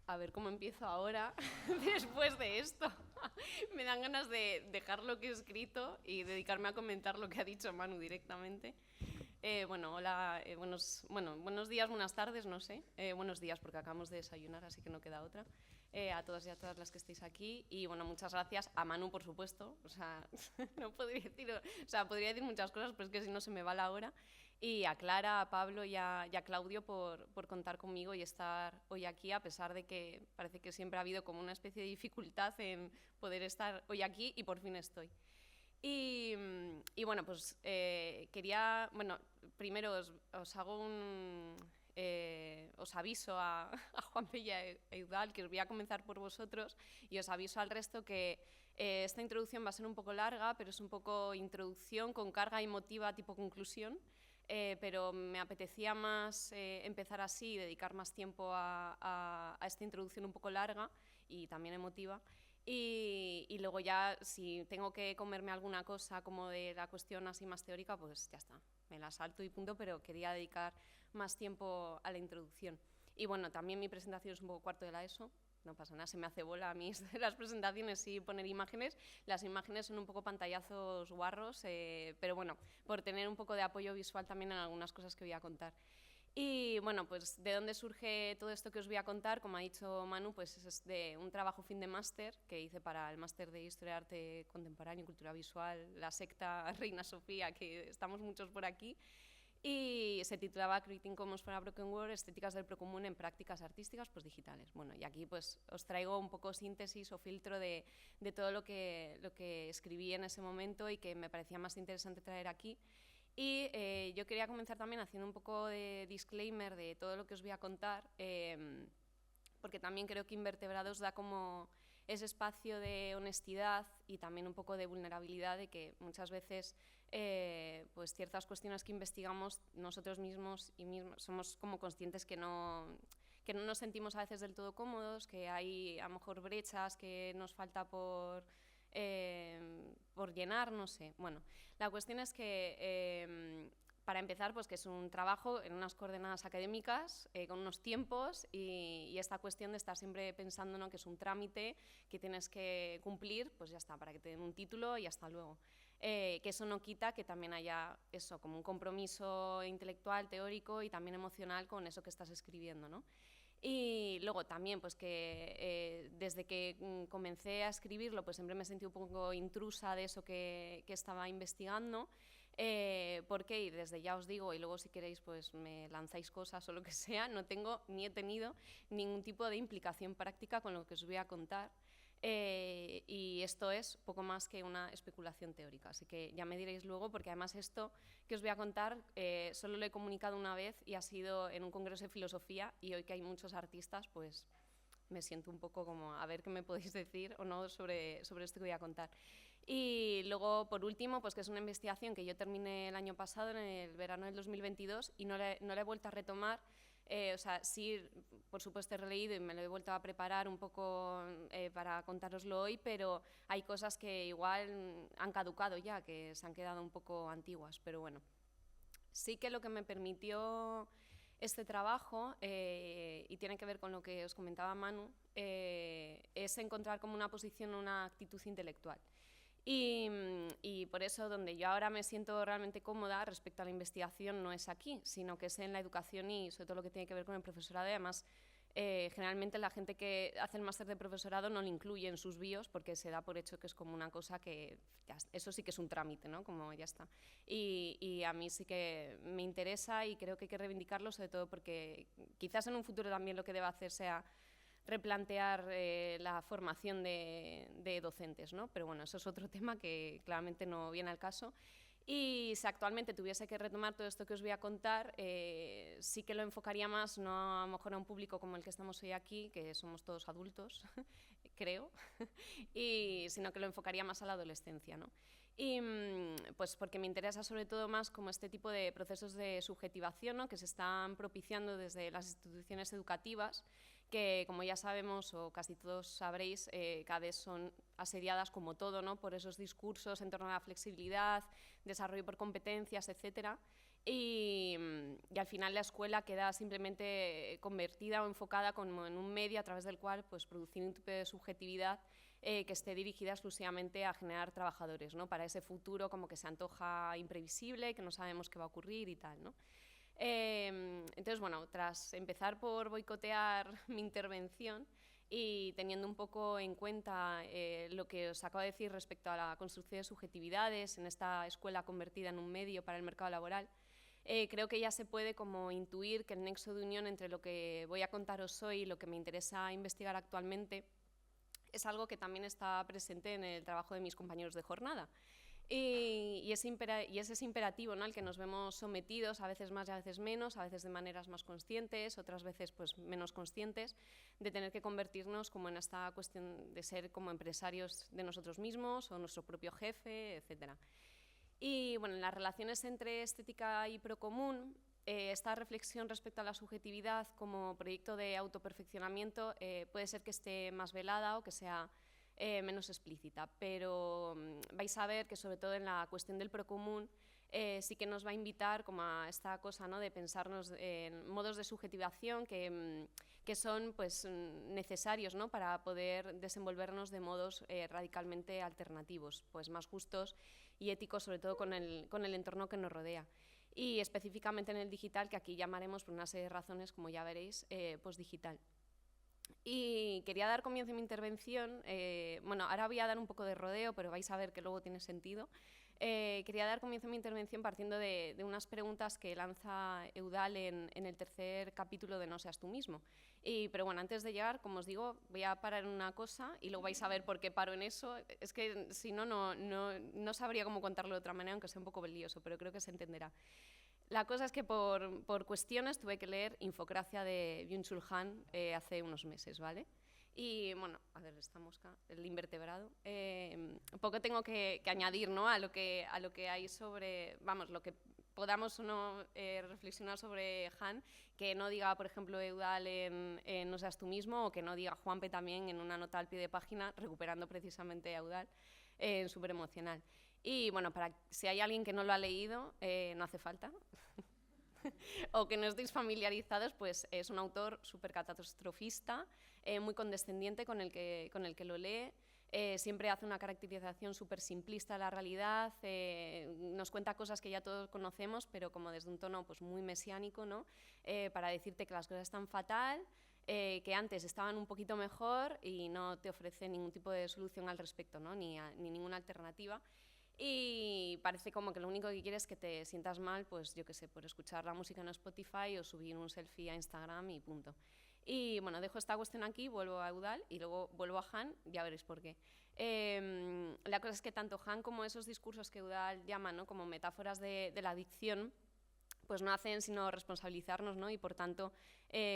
a ver cómo empiezo ahora después de esto. Me dan ganas de dejar lo que he escrito y dedicarme a comentar lo que ha dicho Manu directamente. Bueno, hola, buenos días, buenas tardes, no sé. Buenos días porque acabamos de desayunar, así que no queda otra. A todas y a todas las que estéis aquí. Y bueno, muchas gracias a Manu, por supuesto. O sea, no podría decir, o sea, podría decir muchas cosas, pero es que si no se me va la hora. Y a Clara, a Pablo y a Claudio por contar conmigo y estar hoy aquí, a pesar de que parece que siempre ha habido como una especie de dificultad en poder estar hoy aquí y por fin estoy. Y bueno, pues quería, bueno, primero os hago un... os aviso a Juanpe y a Eudal que os voy a comenzar por vosotros y os aviso al resto que esta introducción va a ser un poco larga, pero es un poco introducción con carga emotiva tipo conclusión. Pero me apetecía más empezar así y dedicar más tiempo a esta introducción un poco larga y también emotiva. Y luego ya, si tengo que comerme alguna cosa como de la cuestión así más teórica, pues ya está, me la salto y punto, pero quería dedicar más tiempo a la introducción. Y bueno, también mi presentación es un poco cuarto de la ESO, no pasa nada, se me hace bola a mí las presentaciones y poner imágenes. Las imágenes son un poco pantallazos guarros, pero bueno, por tener un poco de apoyo visual también en algunas cosas que voy a contar. Y bueno, pues de dónde surge todo esto que os voy a contar, como ha dicho Manu, pues es de un trabajo fin de máster que hice para el máster de Historia, Arte Contemporáneo y Cultura Visual, la secta Reina Sofía, que estamos muchos por aquí. Y se titulaba Creating Commons for a Broken World, estéticas del procomún en prácticas artísticas pues, digitales. Bueno, y aquí pues os traigo un poco síntesis o filtro de todo lo que escribí en ese momento y que me parecía más interesante traer aquí. Y yo quería comenzar también haciendo un poco de disclaimer de todo lo que os voy a contar, porque también creo que Invertebrados da como ese espacio de honestidad y también un poco de vulnerabilidad de que muchas veces pues ciertas cuestiones que investigamos nosotros mismos y somos como conscientes que no nos sentimos a veces del todo cómodos, que hay a lo mejor brechas que nos falta por llenar, no sé. Bueno, la cuestión es que para empezar, pues que es un trabajo en unas coordenadas académicas, con unos tiempos y esta cuestión de estar siempre pensando, ¿no?, que es un trámite que tienes que cumplir, pues ya está, para que te den un título y hasta luego. Que eso no quita que también haya eso, como un compromiso intelectual, teórico y también emocional con eso que estás escribiendo, ¿no? Y luego también, pues que desde que comencé a escribirlo, pues siempre me sentí un poco intrusa de eso que estaba investigando, porque, y desde ya os digo, y luego si queréis pues me lanzáis cosas o lo que sea, no tengo ni he tenido ningún tipo de implicación práctica con lo que os voy a contar. Y esto es poco más que una especulación teórica, así que ya me diréis luego, porque además esto que os voy a contar solo lo he comunicado una vez y ha sido en un congreso de filosofía, y hoy que hay muchos artistas, pues me siento un poco como a ver qué me podéis decir o no sobre esto que voy a contar. Y luego, por último, pues que es una investigación que yo terminé el año pasado, en el verano del 2022, y no la he vuelto a retomar. O sea, sí, por supuesto he releído y me lo he vuelto a preparar un poco para contároslo hoy, pero hay cosas que igual han caducado ya, que se han quedado un poco antiguas, pero bueno. Sí que lo que me permitió este trabajo, y tiene que ver con lo que os comentaba Manu, es encontrar como una posición, una actitud intelectual. Y por eso donde yo ahora me siento realmente cómoda respecto a la investigación no es aquí, sino que es en la educación y sobre todo lo que tiene que ver con el profesorado. Y además, generalmente la gente que hace el máster de profesorado no lo incluye en sus bios porque se da por hecho que es como una cosa que, ya, eso sí que es un trámite, ¿no? Como ya está. Y a mí sí que me interesa y creo que hay que reivindicarlo, sobre todo porque quizás en un futuro también lo que deba hacer sea replantear la formación de docentes, ¿no? Pero bueno, eso es otro tema que claramente no viene al caso. Y si actualmente tuviese que retomar todo esto que os voy a contar, sí que lo enfocaría más, no a lo mejor a un público como el que estamos hoy aquí, que somos todos adultos, creo, sino que lo enfocaría más a la adolescencia, ¿no? Y pues porque me interesa sobre todo más como este tipo de procesos de subjetivación, ¿no?, que se están propiciando desde las instituciones educativas, que como ya sabemos o casi todos sabréis, cada vez son asediadas como todo, ¿no?, por esos discursos en torno a la flexibilidad, desarrollo por competencias, etcétera. Y al final la escuela queda simplemente convertida o enfocada como en un medio a través del cual pues, producir un tipo de subjetividad que esté dirigida exclusivamente a generar trabajadores, ¿no? Para ese futuro como que se antoja imprevisible, que no sabemos qué va a ocurrir y tal, ¿no? Entonces, bueno, tras empezar por boicotear mi intervención y teniendo un poco en cuenta lo que os acabo de decir respecto a la construcción de subjetividades en esta escuela convertida en un medio para el mercado laboral, creo que ya se puede como intuir que el nexo de unión entre lo que voy a contaros hoy y lo que me interesa investigar actualmente es algo que también está presente en el trabajo de mis compañeros de jornada. Y es ese imperativo, ¿no?, al que nos vemos sometidos, a veces más y a veces menos, a veces de maneras más conscientes, otras veces pues, menos conscientes, de tener que convertirnos como en esta cuestión de ser como empresarios de nosotros mismos o nuestro propio jefe, etc. Y bueno, en las relaciones entre estética y procomún, esta reflexión respecto a la subjetividad como proyecto de autoperfeccionamiento puede ser que esté más velada o que sea menos explícita, pero vais a ver que sobre todo en la cuestión del procomún sí que nos va a invitar como a esta cosa, ¿no?, de pensarnos en modos de subjetivación que son pues, necesarios, ¿no?, para poder desenvolvernos de modos radicalmente alternativos, pues más justos y éticos, sobre todo con el entorno que nos rodea. Y específicamente en el digital, que aquí llamaremos por una serie de razones, como ya veréis, postdigital. Y quería dar comienzo a mi intervención, bueno, ahora voy a dar un poco de rodeo, pero vais a ver que luego tiene sentido. Quería dar comienzo a mi intervención partiendo de unas preguntas que lanza Eudal en el tercer capítulo de No seas tú mismo. Pero bueno, antes de llegar, como os digo, voy a parar en una cosa y luego vais a ver por qué paro en eso. Es que si no, no sabría cómo contarlo de otra manera, aunque sea un poco lioso, pero creo que se entenderá. La cosa es que por cuestiones tuve que leer Infocracia de Byung-Chul Han hace unos meses, ¿vale? Y bueno, a ver, esta mosca, el invertebrado. Un poco tengo que añadir, ¿no?, a lo que hay sobre, vamos, lo que podamos o no reflexionar sobre Han, que no diga, por ejemplo, Eudal en No seas tú mismo, o que no diga Juanpe también en una nota al pie de página, recuperando precisamente a Eudal en Súper Emocional. Y bueno, si hay alguien que no lo ha leído, no hace falta. O que no estéis familiarizados, pues es un autor súper catastrofista, muy condescendiente con el que lo lee. Siempre hace una caracterización súper simplista de la realidad, nos cuenta cosas que ya todos conocemos, pero como desde un tono pues, muy mesiánico, ¿no? Para decirte que las cosas están fatal, que antes estaban un poquito mejor y no te ofrece ningún tipo de solución al respecto, ¿no?, ni ninguna alternativa. Y parece como que lo único que quieres es que te sientas mal, pues yo qué sé, por escuchar la música en Spotify o subir un selfie a Instagram y punto. Y bueno, dejo esta cuestión aquí, vuelvo a Eudal y luego vuelvo a Han, ya veréis por qué. La cosa es que tanto Han como esos discursos que Eudal llama, ¿no?, como metáforas de la adicción, pues no hacen sino responsabilizarnos, ¿no?, y por tanto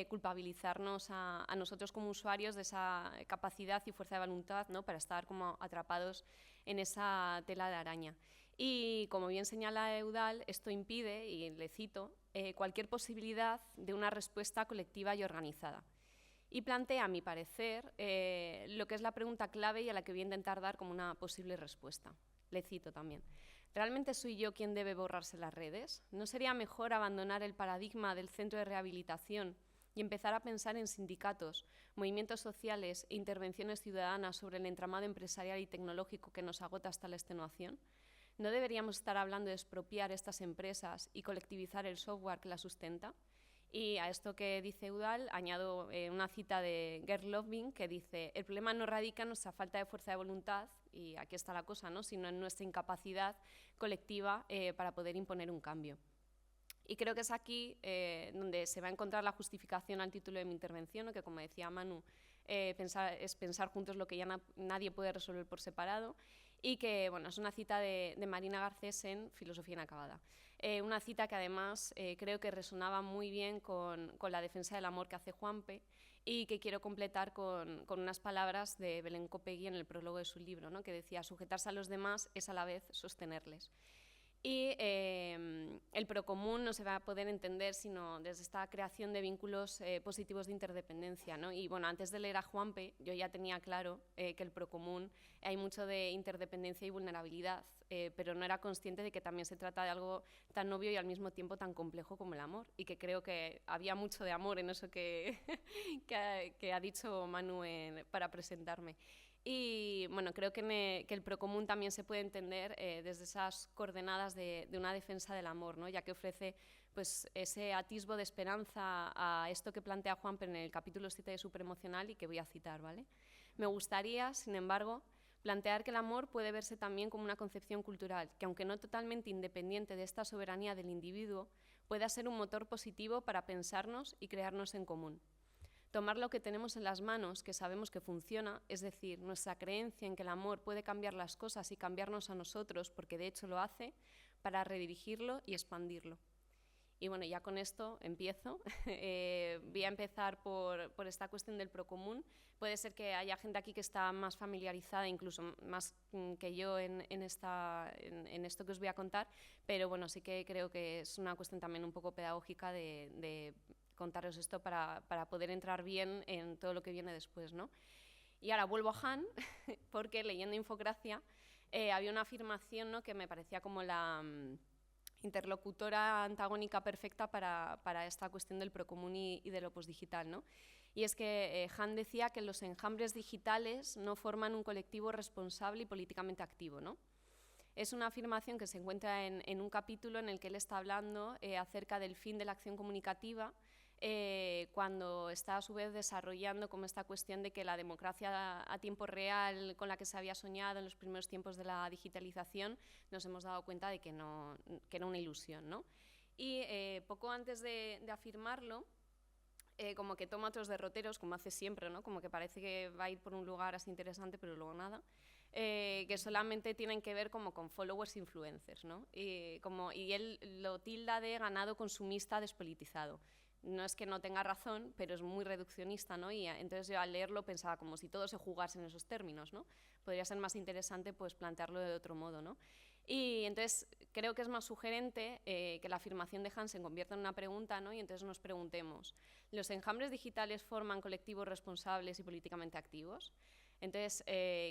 culpabilizarnos a nosotros como usuarios de esa capacidad y fuerza de voluntad, ¿no?, para estar como atrapados en esa tela de araña. Y como bien señala Eudal, esto impide, y le cito, cualquier posibilidad de una respuesta colectiva y organizada. Y plantea, a mi parecer, lo que es la pregunta clave y a la que voy a intentar dar como una posible respuesta. Le cito también. ¿Realmente soy yo quien debe borrarse las redes? ¿No sería mejor abandonar el paradigma del centro de rehabilitación y empezar a pensar en sindicatos, movimientos sociales e intervenciones ciudadanas sobre el entramado empresarial y tecnológico que nos agota hasta la extenuación? ¿No deberíamos estar hablando de expropiar estas empresas y colectivizar el software que las sustenta? Y a esto que dice Eudal añado una cita de Gerd Löfving que dice: el problema no radica en nuestra falta de fuerza de voluntad, y aquí está la cosa, ¿no?, sino en nuestra incapacidad colectiva para poder imponer un cambio. Y creo que es aquí donde se va a encontrar la justificación al título de mi intervención, ¿no?, que como decía Manu, es pensar juntos lo que ya nadie puede resolver por separado, y que bueno, es una cita de Marina Garcés en Filosofía Inacabada. Una cita que además creo que resonaba muy bien con la defensa del amor que hace Juanpe, y que quiero completar con unas palabras de Belén Copegui en el prólogo de su libro, ¿no?, que decía: sujetarse a los demás es a la vez sostenerles. Y el procomún no se va a poder entender sino desde esta creación de vínculos positivos de interdependencia, ¿no? Y bueno, antes de leer a Juanpe, yo ya tenía claro que el procomún hay mucho de interdependencia y vulnerabilidad, pero no era consciente de que también se trata de algo tan obvio y al mismo tiempo tan complejo como el amor, y que creo que había mucho de amor en eso que, que ha dicho Manu para presentarme. Y bueno, creo que el procomún también se puede entender desde esas coordenadas de una defensa del amor, ¿no? Ya que ofrece pues, ese atisbo de esperanza a esto que plantea Juanpe en el capítulo 7 de Supraemocional y que voy a citar, ¿vale? Me gustaría, sin embargo, plantear que el amor puede verse también como una concepción cultural, que aunque no totalmente independiente de esta soberanía del individuo, pueda ser un motor positivo para pensarnos y crearnos en común. Tomar lo que tenemos en las manos, que sabemos que funciona, es decir, nuestra creencia en que el amor puede cambiar las cosas y cambiarnos a nosotros, porque de hecho lo hace, para redirigirlo y expandirlo. Y bueno, ya con esto empiezo. Voy a empezar por esta cuestión del procomún. Puede ser que haya gente aquí que está más familiarizada, incluso más que yo en esto que os voy a contar, pero bueno, sí que creo que es una cuestión también un poco pedagógica de contaros esto para poder entrar bien en todo lo que viene después, ¿no? Y ahora vuelvo a Han, porque leyendo Infocracia había una afirmación, ¿no?, que me parecía como la interlocutora antagónica perfecta para esta cuestión del procomún y de lo postdigital, ¿no? Y es que Han decía que los enjambres digitales no forman un colectivo responsable y políticamente activo, ¿no? Es una afirmación que se encuentra en un capítulo en el que él está hablando acerca del fin de la acción comunicativa, cuando está a su vez desarrollando como esta cuestión de que la democracia a tiempo real con la que se había soñado en los primeros tiempos de la digitalización nos hemos dado cuenta de que era una ilusión, ¿no? Y poco antes de afirmarlo, como que toma otros derroteros, como hace siempre, ¿no? Como que parece que va a ir por un lugar así interesante, pero luego nada. Que solamente tienen que ver como con followers influencers, ¿no? Y él lo tilda de ganado consumista despolitizado. No es que no tenga razón, pero es muy reduccionista, ¿no? Y entonces yo al leerlo pensaba como si todo se jugase en esos términos, ¿no? Podría ser más interesante pues plantearlo de otro modo, ¿no? Y entonces creo que es más sugerente que la afirmación de Hans se convierta en una pregunta, ¿no? Y entonces nos preguntemos, ¿los enjambres digitales forman colectivos responsables y políticamente activos? Entonces,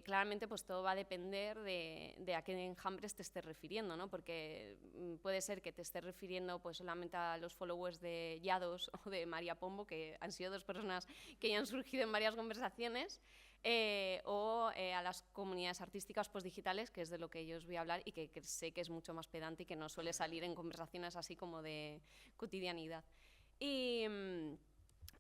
claramente, pues todo va a depender de a qué enjambres te estés refiriendo, ¿no? Porque puede ser que te estés refiriendo pues, solamente a los followers de Yados o de María Pombo, que han sido dos personas que ya han surgido en varias conversaciones, o a las comunidades artísticas postdigitales, que es de lo que yo os voy a hablar y que sé que es mucho más pedante y que no suele salir en conversaciones así como de cotidianidad. Y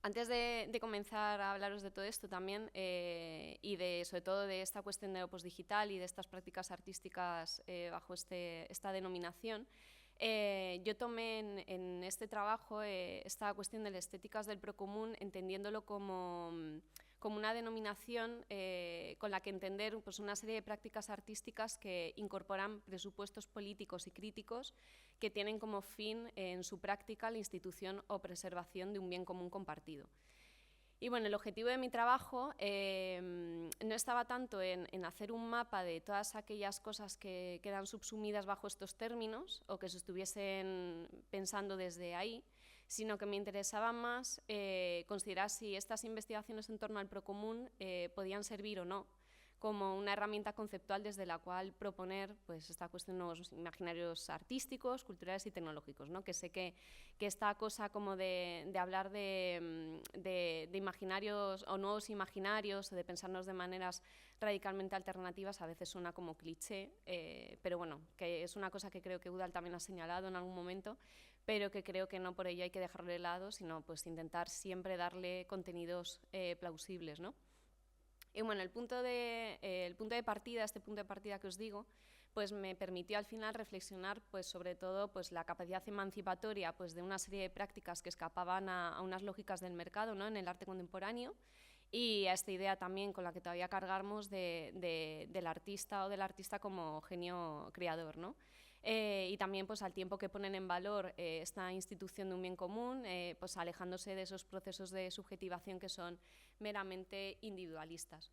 antes de comenzar a hablaros de todo esto también, y sobre todo de esta cuestión de lo postdigital y de estas prácticas artísticas bajo esta denominación, yo tomé en este trabajo esta cuestión de las estéticas del procomún, entendiéndolo como una denominación con la que entender pues, una serie de prácticas artísticas que incorporan presupuestos políticos y críticos que tienen como fin en su práctica la institución o preservación de un bien común compartido. Y bueno, el objetivo de mi trabajo no estaba tanto en hacer un mapa de todas aquellas cosas que quedan subsumidas bajo estos términos o que se estuviesen pensando desde ahí, sino que me interesaba más considerar si estas investigaciones en torno al procomún podían servir o no como una herramienta conceptual desde la cual proponer pues, esta cuestión de nuevos imaginarios artísticos, culturales y tecnológicos, ¿no? Que sé que esta cosa como de hablar de imaginarios o nuevos imaginarios o de pensarnos de maneras radicalmente alternativas a veces suena como cliché, pero bueno, que es una cosa que creo que Udall también ha señalado en algún momento, pero que creo que no por ello hay que dejarlo de lado, sino pues intentar siempre darle contenidos plausibles, ¿no? Y bueno, el punto de partida, este punto de partida que os digo, pues me permitió al final reflexionar pues, sobre todo pues, la capacidad emancipatoria pues, de una serie de prácticas que escapaban a unas lógicas del mercado, ¿no?, en el arte contemporáneo, y a esta idea también con la que todavía cargamos del artista o del artista como genio creador, ¿no? Y también pues, al tiempo que ponen en valor esta institución de un bien común, pues, alejándose de esos procesos de subjetivación que son meramente individualistas.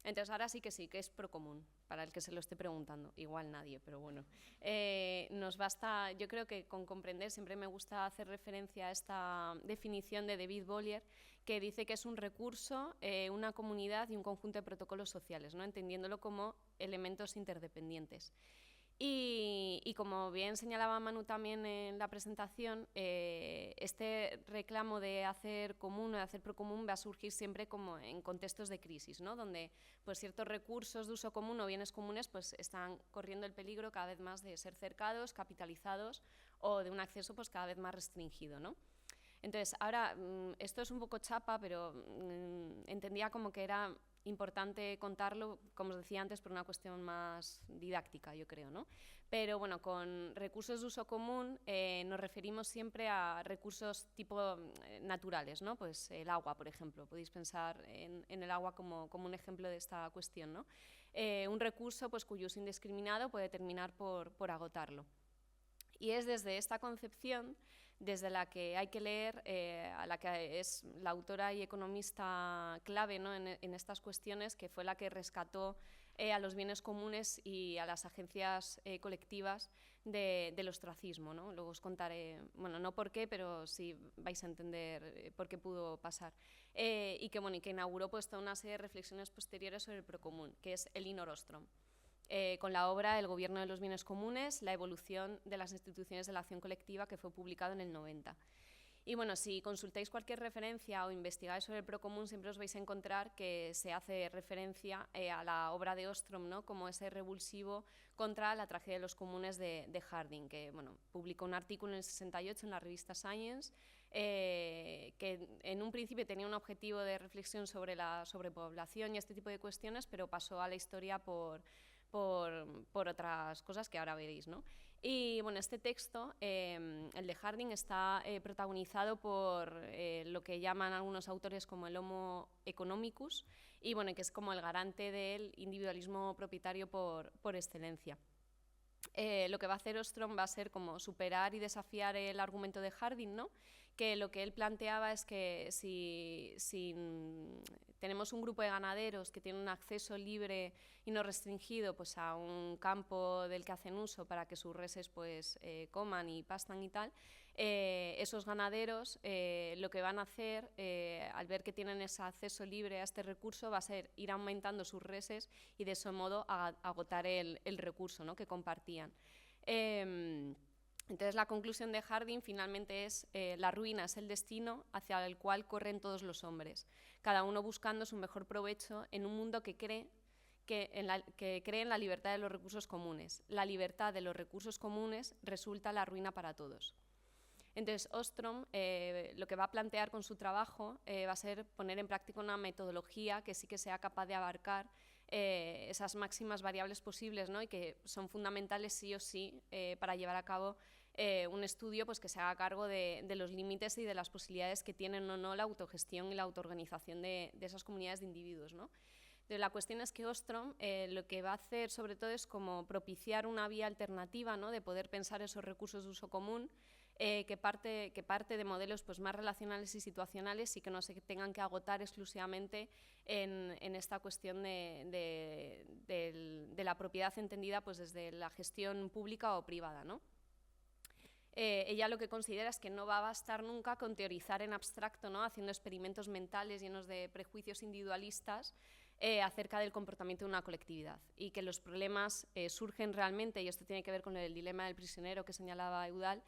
Entonces ahora sí, que es procomún, para el que se lo esté preguntando. Igual nadie, pero bueno. Nos basta, yo creo que con comprender, siempre me gusta hacer referencia a esta definición de David Bollier, que dice que es un recurso, una comunidad y un conjunto de protocolos sociales, ¿no? Entendiéndolo como elementos interdependientes. Y como bien señalaba Manu también en la presentación, este reclamo de hacer común o de hacer procomún va a surgir siempre como en contextos de crisis, ¿no? Donde pues, ciertos recursos de uso común o bienes comunes pues, están corriendo el peligro cada vez más de ser cercados, capitalizados o de un acceso pues, cada vez más restringido, ¿no? Entonces, ahora, esto es un poco chapa, pero entendía como que era importante contarlo, como os decía antes, por una cuestión más didáctica, yo creo, ¿no? Pero bueno, con recursos de uso común nos referimos siempre a recursos tipo naturales, ¿no? Pues el agua, por ejemplo. Podéis pensar en el agua como un ejemplo de esta cuestión, ¿no? Un recurso pues, cuyo uso indiscriminado puede terminar por agotarlo. Y es desde esta concepción desde la que hay que leer, a la que es la autora y economista clave, ¿no? en estas cuestiones, que fue la que rescató a los bienes comunes y a las agencias colectivas del ostracismo, ¿no? Luego os contaré, bueno, no por qué, pero sí vais a entender por qué pudo pasar. Y que inauguró pues, toda una serie de reflexiones posteriores sobre el procomún, que es Elinor Ostrom. Con la obra El gobierno de los bienes comunes, la evolución de las instituciones de la acción colectiva, que fue publicado en el 90. Y bueno, si consultáis cualquier referencia o investigáis sobre el procomún, siempre os vais a encontrar que se hace referencia a la obra de Ostrom, ¿no? Como ese revulsivo contra la tragedia de los comunes de Harding, que bueno, publicó un artículo en el 68 en la revista Science, que en un principio tenía un objetivo de reflexión sobre la sobrepoblación y este tipo de cuestiones, pero pasó a la historia por otras cosas que ahora veréis, ¿no? Y bueno, este texto, el de Harding, está protagonizado por lo que llaman algunos autores como el Homo economicus, y bueno, que es como el garante del individualismo propietario por excelencia. Lo que va a hacer Ostrom va a ser como superar y desafiar el argumento de Harding, ¿no? Que lo que él planteaba es que si tenemos un grupo de ganaderos que tienen un acceso libre y no restringido pues, a un campo del que hacen uso para que sus reses pues, coman y pastan y tal, esos ganaderos lo que van a hacer al ver que tienen ese acceso libre a este recurso va a ser ir aumentando sus reses y de ese modo agotar el recurso, ¿no? que compartían. Entonces la conclusión de Harding finalmente es la ruina es el destino hacia el cual corren todos los hombres, cada uno buscando su mejor provecho en un mundo que cree en la libertad de los recursos comunes. La libertad de los recursos comunes resulta la ruina para todos. Entonces Ostrom lo que va a plantear con su trabajo va a ser poner en práctica una metodología que sí que sea capaz de abarcar esas máximas variables posibles, ¿no? y que son fundamentales sí o sí para llevar a cabo un estudio pues, que se haga cargo de los límites y de las posibilidades que tienen o no la autogestión y la autoorganización de esas comunidades de individuos, ¿no? Entonces, la cuestión es que Ostrom lo que va a hacer sobre todo es como propiciar una vía alternativa, ¿no? de poder pensar esos recursos de uso común que parte de modelos pues, más relacionales y situacionales y que no se tengan que agotar exclusivamente en esta cuestión de la propiedad entendida pues, desde la gestión pública o privada, ¿no? Ella lo que considera es que no va a bastar nunca con teorizar en abstracto, ¿no? haciendo experimentos mentales llenos de prejuicios individualistas acerca del comportamiento de una colectividad y que los problemas surgen realmente, y esto tiene que ver con el dilema del prisionero que señalaba Eudal,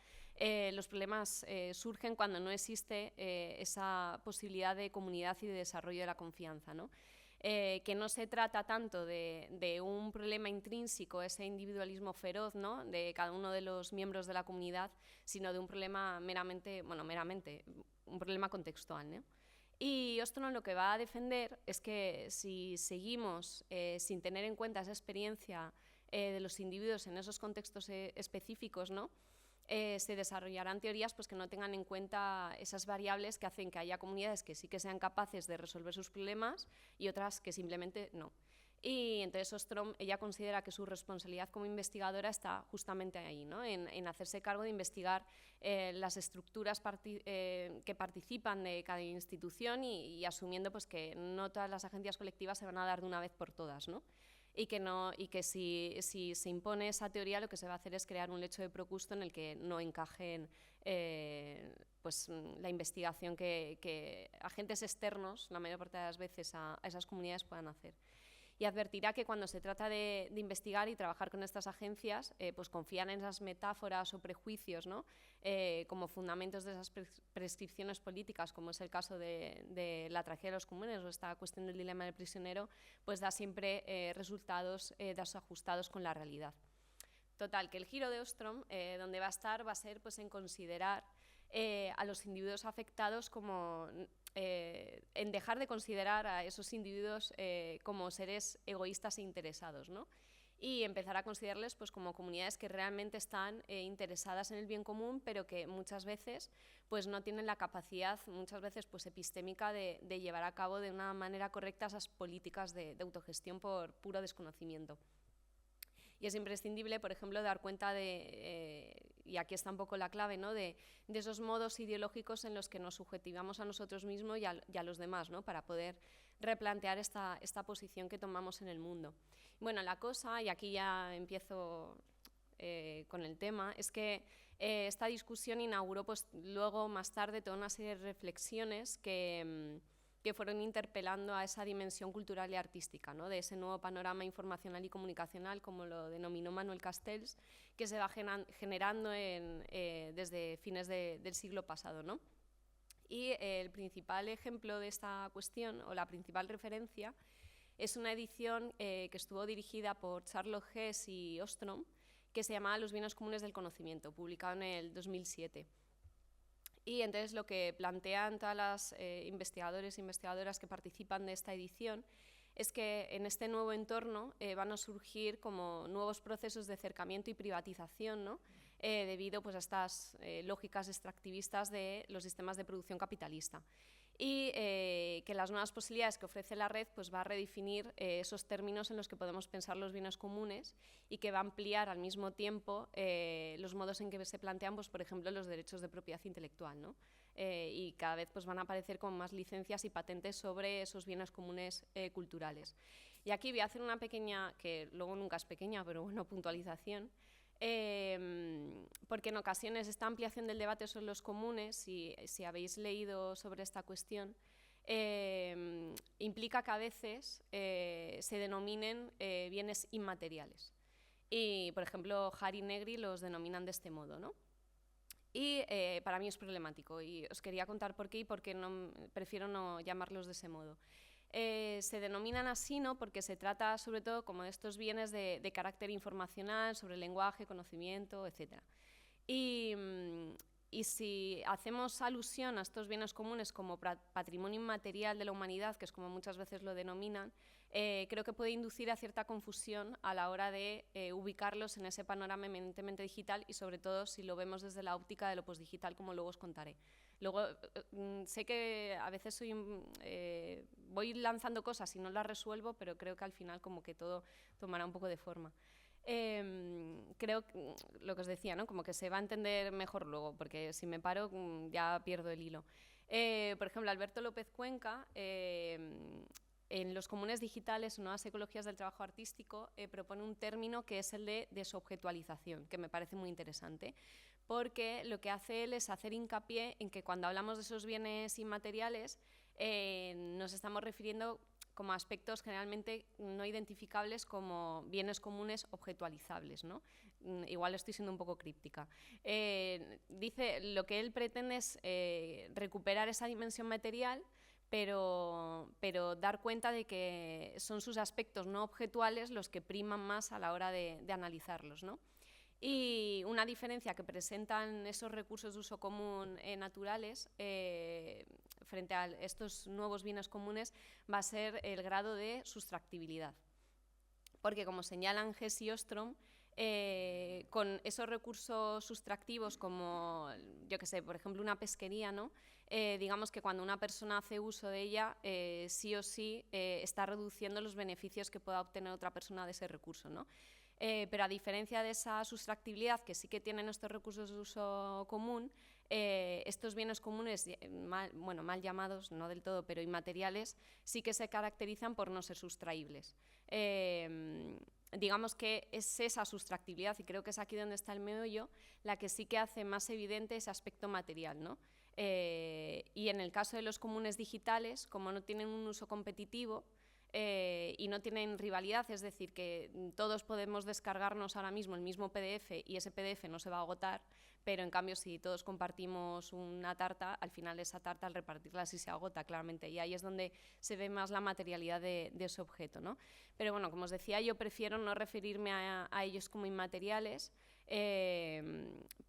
los problemas surgen cuando no existe esa posibilidad de comunidad y de desarrollo de la confianza, ¿no? Que no se trata tanto de un problema intrínseco, ese individualismo feroz, ¿no? de cada uno de los miembros de la comunidad, sino de un problema un problema contextual, ¿no? Y Ostrom lo que va a defender es que si seguimos sin tener en cuenta esa experiencia de los individuos en esos contextos específicos, ¿no? Se desarrollarán teorías pues, que no tengan en cuenta esas variables que hacen que haya comunidades que sí que sean capaces de resolver sus problemas y otras que simplemente no. Y entonces Ostrom, ella considera que su responsabilidad como investigadora está justamente ahí, ¿no? en hacerse cargo de investigar las estructuras que participan de cada institución y asumiendo pues, que no todas las agencias colectivas se van a dar de una vez por todas, ¿no? Y que si se impone esa teoría, lo que se va a hacer es crear un lecho de Procusto en el que no encajen pues, la investigación que agentes externos, la mayor parte de las veces, a esas comunidades puedan hacer. Y advertirá que cuando se trata de investigar y trabajar con estas agencias, pues confían en esas metáforas o prejuicios, ¿no? Como fundamentos de esas prescripciones políticas, como es el caso de la tragedia de los comunes o esta cuestión del dilema del prisionero, pues da siempre resultados desajustados con la realidad. Total, que el giro de Ostrom, donde va a ser pues, en considerar a los individuos afectados como... en dejar de considerar a esos individuos como seres egoístas e interesados, ¿no? Y empezar a considerarles pues, como comunidades que realmente están interesadas en el bien común, pero que muchas veces pues, no tienen la capacidad, muchas veces pues, epistémica, de llevar a cabo de una manera correcta esas políticas de autogestión por puro desconocimiento. Y es imprescindible, por ejemplo, dar cuenta de, y aquí está un poco la clave, ¿no? de esos modos ideológicos en los que nos subjetivamos a nosotros mismos y a los demás, ¿no? Para poder replantear esta posición que tomamos en el mundo. Bueno, la cosa, y aquí ya empiezo con el tema, es que esta discusión inauguró pues, luego, más tarde, toda una serie de reflexiones que fueron interpelando a esa dimensión cultural y artística, ¿no? De ese nuevo panorama informacional y comunicacional, como lo denominó Manuel Castells, que se va generando desde fines del siglo pasado, ¿no? Y el principal ejemplo de esta cuestión, o la principal referencia, es una edición que estuvo dirigida por Charlotte Hess y Ostrom, que se llamaba Los bienes comunes del conocimiento, publicado en el 2007. Y entonces lo que plantean todas las investigadores e investigadoras que participan de esta edición es que en este nuevo entorno van a surgir como nuevos procesos de acercamiento y privatización, ¿no? Debido pues, a estas lógicas extractivistas de los sistemas de producción capitalista. Y que las nuevas posibilidades que ofrece la red pues, va a redefinir esos términos en los que podemos pensar los bienes comunes y que va a ampliar al mismo tiempo los modos en que se plantean, pues, por ejemplo, los derechos de propiedad intelectual, ¿no? Y cada vez pues, van a aparecer con más licencias y patentes sobre esos bienes comunes culturales. Y aquí voy a hacer una pequeña, que luego nunca es pequeña, pero bueno, puntualización, porque en ocasiones esta ampliación del debate sobre los comunes, si habéis leído sobre esta cuestión, implica que a veces se denominen bienes inmateriales. Y, por ejemplo, Hari y Negri los denominan de este modo, ¿no? Y para mí es problemático, y os quería contar por qué y por qué prefiero no llamarlos de ese modo. Se denominan así, ¿no? Porque se trata sobre todo como de estos bienes de carácter informacional, sobre lenguaje, conocimiento, etc. Y si hacemos alusión a estos bienes comunes como patrimonio inmaterial de la humanidad, que es como muchas veces lo denominan, creo que puede inducir a cierta confusión a la hora de ubicarlos en ese panorama eminentemente digital, y sobre todo si lo vemos desde la óptica de lo postdigital, como luego os contaré. Luego, sé que a veces voy lanzando cosas y no las resuelvo, pero creo que al final como que todo tomará un poco de forma. Creo que, lo que os decía, ¿no? Como que se va a entender mejor luego, porque si me paro ya pierdo el hilo. Por ejemplo, Alberto López Cuenca, en Los comunes digitales, nuevas ecologías del trabajo artístico, propone un término que es el de desobjetualización, que me parece muy interesante, porque lo que hace él es hacer hincapié en que cuando hablamos de esos bienes inmateriales nos estamos refiriendo como aspectos generalmente no identificables como bienes comunes objetualizables, ¿no? Igual estoy siendo un poco críptica. Dice, lo que él pretende es recuperar esa dimensión material, pero dar cuenta de que son sus aspectos no objetuales los que priman más a la hora de analizarlos, ¿no? Y una diferencia que presentan esos recursos de uso común naturales frente a estos nuevos bienes comunes va a ser el grado de sustractibilidad. Porque, como señalan Hess y Ostrom, con esos recursos sustractivos como, yo qué sé, por ejemplo, una pesquería, ¿no? Digamos que cuando una persona hace uso de ella, sí o sí está reduciendo los beneficios que pueda obtener otra persona de ese recurso, ¿no? Pero a diferencia de esa sustractibilidad que sí que tienen estos recursos de uso común, estos bienes comunes, mal llamados, no del todo, pero inmateriales, sí que se caracterizan por no ser sustraíbles. Digamos que es esa sustractibilidad, y creo que es aquí donde está el meollo, la que sí que hace más evidente ese aspecto material, ¿no? Y en el caso de los comunes digitales, como no tienen un uso competitivo, y no tienen rivalidad, es decir, que todos podemos descargarnos ahora mismo el mismo PDF y ese PDF no se va a agotar, pero en cambio si todos compartimos una tarta, al final esa tarta al repartirla sí se agota claramente, y ahí es donde se ve más la materialidad de ese objeto, ¿no? Pero bueno, como os decía, yo prefiero no referirme a ellos como inmateriales,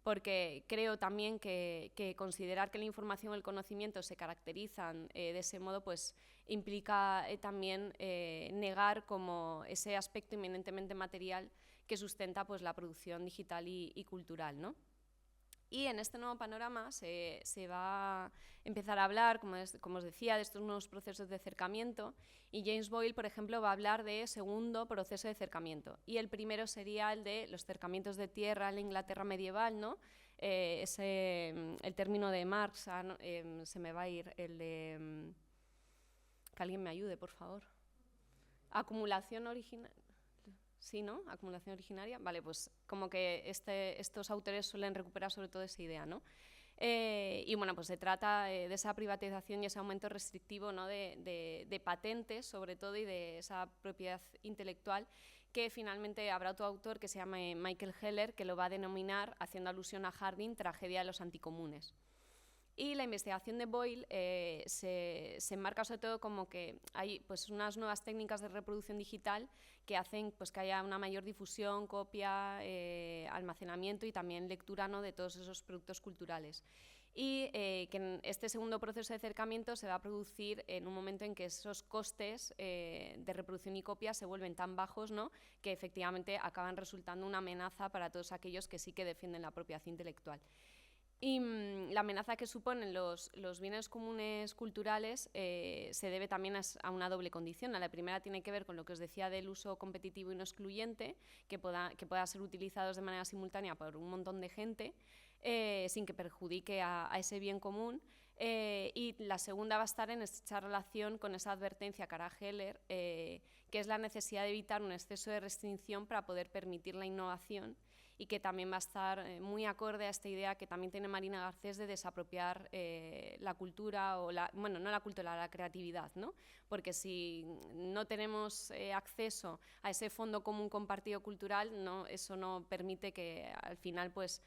porque creo también que considerar que la información y el conocimiento se caracterizan de ese modo, pues implica también negar como ese aspecto eminentemente material que sustenta pues, la producción digital y cultural, ¿no? Y en este nuevo panorama se va a empezar a hablar, como os decía, de estos nuevos procesos de acercamiento, y James Boyle, por ejemplo, va a hablar de segundo proceso de acercamiento, y el primero sería el de los acercamientos de tierra en la Inglaterra medieval, ¿no? El término de Marx, se me va a ir, el de... que alguien me ayude, por favor. Acumulación original. Sí, ¿no? Acumulación originaria. Vale, pues como que estos autores suelen recuperar sobre todo esa idea, ¿no? Y bueno, pues se trata de esa privatización y ese aumento restrictivo, ¿no? de patentes, sobre todo, y de esa propiedad intelectual, que finalmente habrá otro autor que se llama Michael Heller, que lo va a denominar, haciendo alusión a Harding, tragedia de los anticomunes. Y la investigación de Boyle se enmarca sobre todo como que hay pues, unas nuevas técnicas de reproducción digital que hacen pues, que haya una mayor difusión, copia, almacenamiento y también lectura, ¿no? de todos esos productos culturales. Y que en este segundo proceso de acercamiento se va a producir en un momento en que esos costes de reproducción y copia se vuelven tan bajos, ¿no? que efectivamente acaban resultando una amenaza para todos aquellos que sí que defienden la propiedad intelectual. Y la amenaza que suponen los bienes comunes culturales se debe también a una doble condición. La primera tiene que ver con lo que os decía del uso competitivo y no excluyente, que pueda ser utilizados de manera simultánea por un montón de gente, sin que perjudique a ese bien común. Y la segunda va a estar en estrecha relación con esa advertencia cara a Heller, que es la necesidad de evitar un exceso de restricción para poder permitir la innovación, y que también va a estar muy acorde a esta idea que también tiene Marina Garcés de desapropiar la cultura, no la cultura, la creatividad, ¿no? Porque si no tenemos acceso a ese fondo común compartido cultural, eso no permite que al final pues,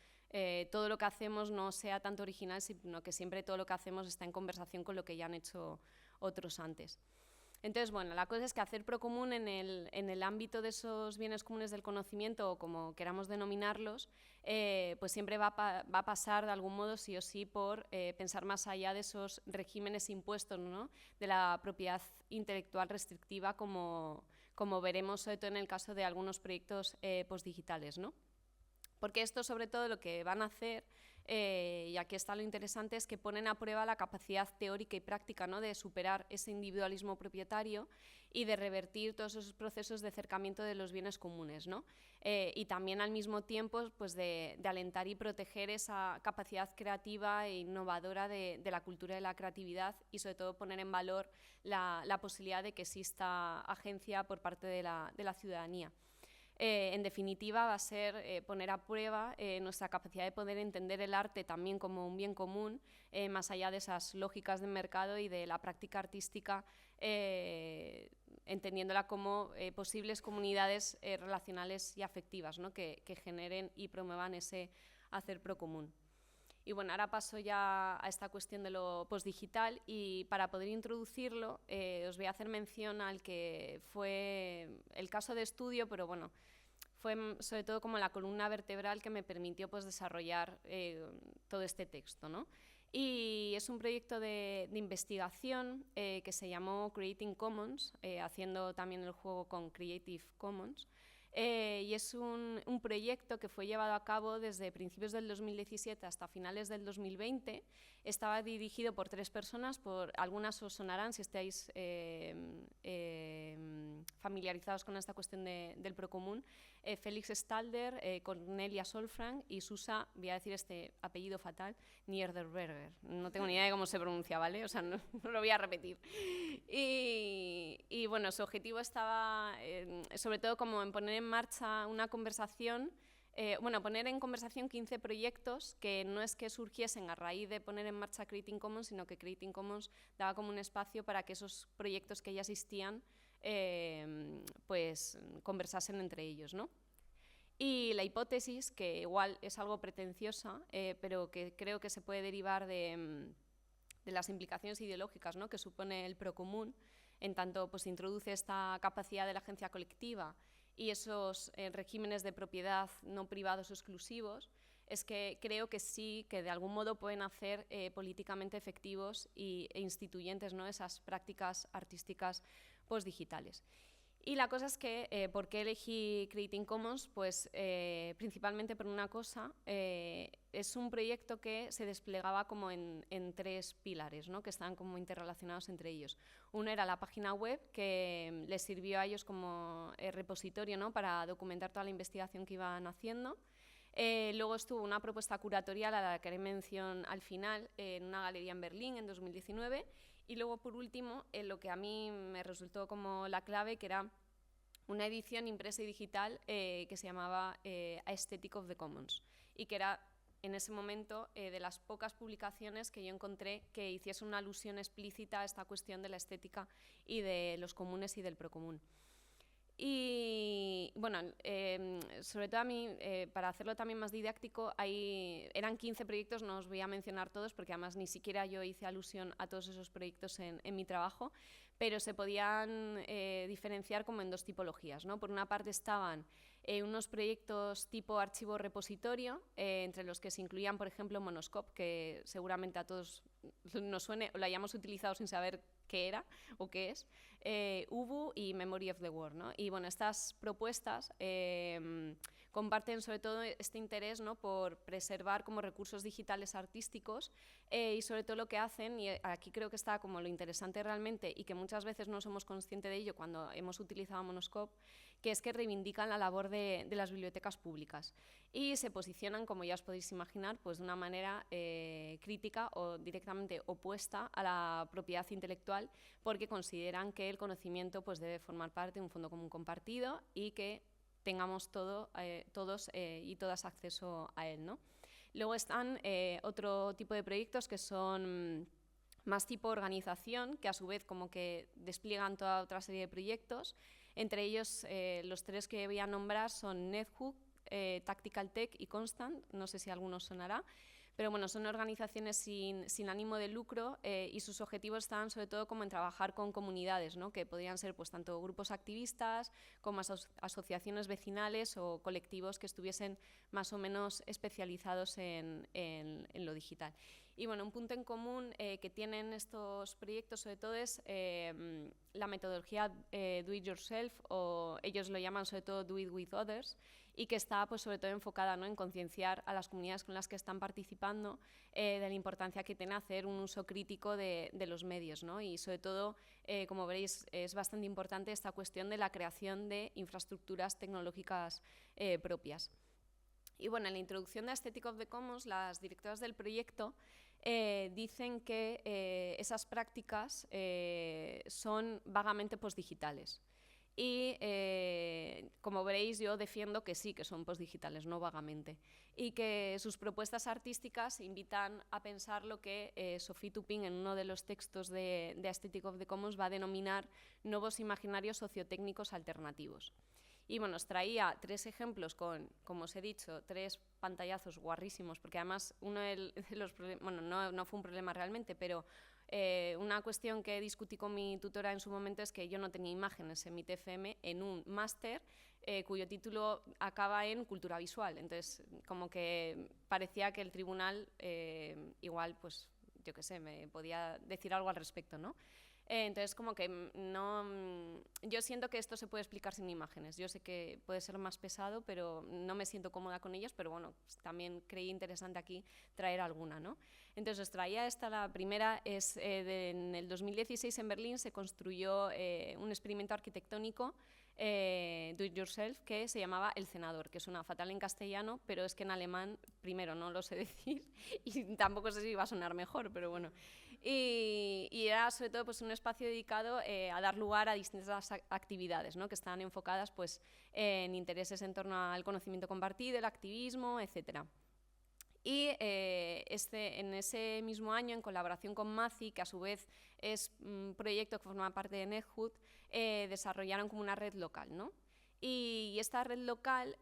todo lo que hacemos no sea tanto original, sino que siempre todo lo que hacemos está en conversación con lo que ya han hecho otros antes. Entonces, bueno, la cosa es que hacer procomún en el ámbito de esos bienes comunes del conocimiento, o como queramos denominarlos, pues siempre va a pasar de algún modo, sí o sí, por pensar más allá de esos regímenes impuestos, ¿no? de la propiedad intelectual restrictiva, como veremos sobre todo en el caso de algunos proyectos postdigitales, ¿no? Porque esto, sobre todo, lo que van a hacer, y aquí está lo interesante, es que ponen a prueba la capacidad teórica y práctica, ¿no? de superar ese individualismo propietario y de revertir todos esos procesos de acercamiento de los bienes comunes, ¿no? Y también al mismo tiempo pues, de alentar y proteger esa capacidad creativa e innovadora de la cultura y de la creatividad, y sobre todo poner en valor la posibilidad de que exista agencia por parte de la ciudadanía. En definitiva, va a ser poner a prueba nuestra capacidad de poder entender el arte también como un bien común, más allá de esas lógicas de mercado y de la práctica artística, entendiéndola como posibles comunidades relacionales y afectivas, ¿no? que generen y promuevan ese hacer procomún. Y bueno, ahora paso ya a esta cuestión de lo postdigital, y para poder introducirlo os voy a hacer mención al que fue el caso de estudio, pero bueno, fue sobre todo como la columna vertebral que me permitió pues, desarrollar todo este texto, ¿no? Y es un proyecto de investigación que se llamó Creating Commons, haciendo también el juego con Creative Commons, y es un proyecto que fue llevado a cabo desde principios del 2017 hasta finales del 2020. Estaba dirigido por 3 personas, algunas os sonarán si estáis familiarizados con esta cuestión del procomún: Félix Stalder, Cornelia Solfranc y Susa, voy a decir este apellido fatal, Niederberger. No tengo ni idea de cómo se pronuncia, ¿vale? O sea, no lo voy a repetir. Y bueno, su objetivo estaba sobre todo como en poner en marcha una conversación, poner en conversación 15 proyectos que no es que surgiesen a raíz de poner en marcha Creating Commons, sino que Creating Commons daba como un espacio para que esos proyectos que ya existían pues conversasen entre ellos, ¿no? Y la hipótesis, que igual es algo pretenciosa, pero que creo que se puede derivar de las implicaciones ideológicas, ¿no?, que supone el procomún, en tanto pues introduce esta capacidad de la agencia colectiva y esos regímenes de propiedad no privados o exclusivos, es que creo que sí, que de algún modo pueden hacer políticamente efectivos e instituyentes, ¿no?, esas prácticas artísticas postdigitales. Y la cosa es que, ¿por qué elegí Creating Commons? Pues principalmente por una cosa, es un proyecto que se desplegaba como en 3 pilares, ¿no?, que están como interrelacionados entre ellos. Uno era la página web, que les sirvió a ellos como repositorio, ¿no?, para documentar toda la investigación que iban haciendo. Luego estuvo una propuesta curatorial a la que haré mención al final, en una galería en Berlín en 2019. Y luego, por último, lo que a mí me resultó como la clave, que era una edición impresa y digital que se llamaba Aesthetic of the Commons, y que era en ese momento de las pocas publicaciones que yo encontré que hiciese una alusión explícita a esta cuestión de la estética y de los comunes y del procomún. Y bueno, sobre todo a mí, para hacerlo también más didáctico, eran 15 proyectos, no os voy a mencionar todos porque además ni siquiera yo hice alusión a todos esos proyectos en mi trabajo, pero se podían diferenciar como en 2 tipologías, ¿no? Por una parte estaban unos proyectos tipo archivo repositorio, entre los que se incluían, por ejemplo, Monoscope, que seguramente a todos nos suene o lo hayamos utilizado sin saber qué era o qué es, Ubu y Memory of the World, ¿no? Y bueno, estas propuestas comparten sobre todo este interés, ¿no?, por preservar como recursos digitales artísticos y sobre todo lo que hacen, y aquí creo que está como lo interesante realmente y que muchas veces no somos conscientes de ello cuando hemos utilizado Monoscope, que es que reivindican la labor de las bibliotecas públicas y se posicionan, como ya os podéis imaginar, pues de una manera crítica o directamente opuesta a la propiedad intelectual, porque consideran que el conocimiento pues debe formar parte de un fondo común compartido y que tengamos todos y todas acceso a él, ¿no? Luego están otro tipo de proyectos que son más tipo organización, que a su vez como que despliegan toda otra serie de proyectos. Entre ellos, los 3 que voy a nombrar son NetHook, Tactical Tech y Constant, no sé si alguno sonará, pero bueno, son organizaciones sin ánimo de lucro y sus objetivos están sobre todo como en trabajar con comunidades, ¿no?, que podrían ser pues tanto grupos activistas como asociaciones vecinales o colectivos que estuviesen más o menos especializados en lo digital. Y bueno, un punto en común que tienen estos proyectos sobre todo es la metodología do it yourself, o ellos lo llaman sobre todo do it with others, y que está pues sobre todo enfocada, ¿no?, en concienciar a las comunidades con las que están participando de la importancia que tiene hacer un uso crítico de los medios, ¿no? Y sobre todo, como veréis, es bastante importante esta cuestión de la creación de infraestructuras tecnológicas propias. Y bueno, en la introducción de Aesthetic of the Commons, las directoras del proyecto dicen que esas prácticas son vagamente postdigitales. Y como veréis, yo defiendo que sí, que son postdigitales, no vagamente. Y que sus propuestas artísticas invitan a pensar lo que Sophie Toupin, en uno de los textos de Aesthetic of the Commons, va a denominar nuevos imaginarios sociotécnicos alternativos. Y bueno, os traía 3 ejemplos con, como os he dicho, 3 pantallazos guarrísimos, porque además uno de los problemas, bueno, no fue un problema realmente, pero una cuestión que discutí con mi tutora en su momento es que yo no tenía imágenes en mi TFM en un máster cuyo título acaba en cultura visual. Entonces, como que parecía que el tribunal igual, pues, yo qué sé, me podía decir algo al respecto, ¿no? Entonces, como que yo siento que esto se puede explicar sin imágenes. Yo sé que puede ser más pesado, pero no me siento cómoda con ellas, pero bueno, pues también creí interesante aquí traer alguna, ¿no? Entonces os traía esta, la primera es en el 2016 en Berlín se construyó un experimento arquitectónico do it yourself que se llamaba El Cenador, que suena fatal en castellano, pero es que en alemán, primero, no lo sé decir y tampoco sé si va a sonar mejor, pero bueno. Y era sobre todo pues, un espacio dedicado a dar lugar a distintas actividades, ¿no? Que estaban enfocadas pues, en intereses en torno al conocimiento compartido, el activismo, etc. Y en ese mismo año, en colaboración con MACI, que a su vez es un proyecto que forma parte de NetHood, desarrollaron como una red local, ¿no? Y esta red local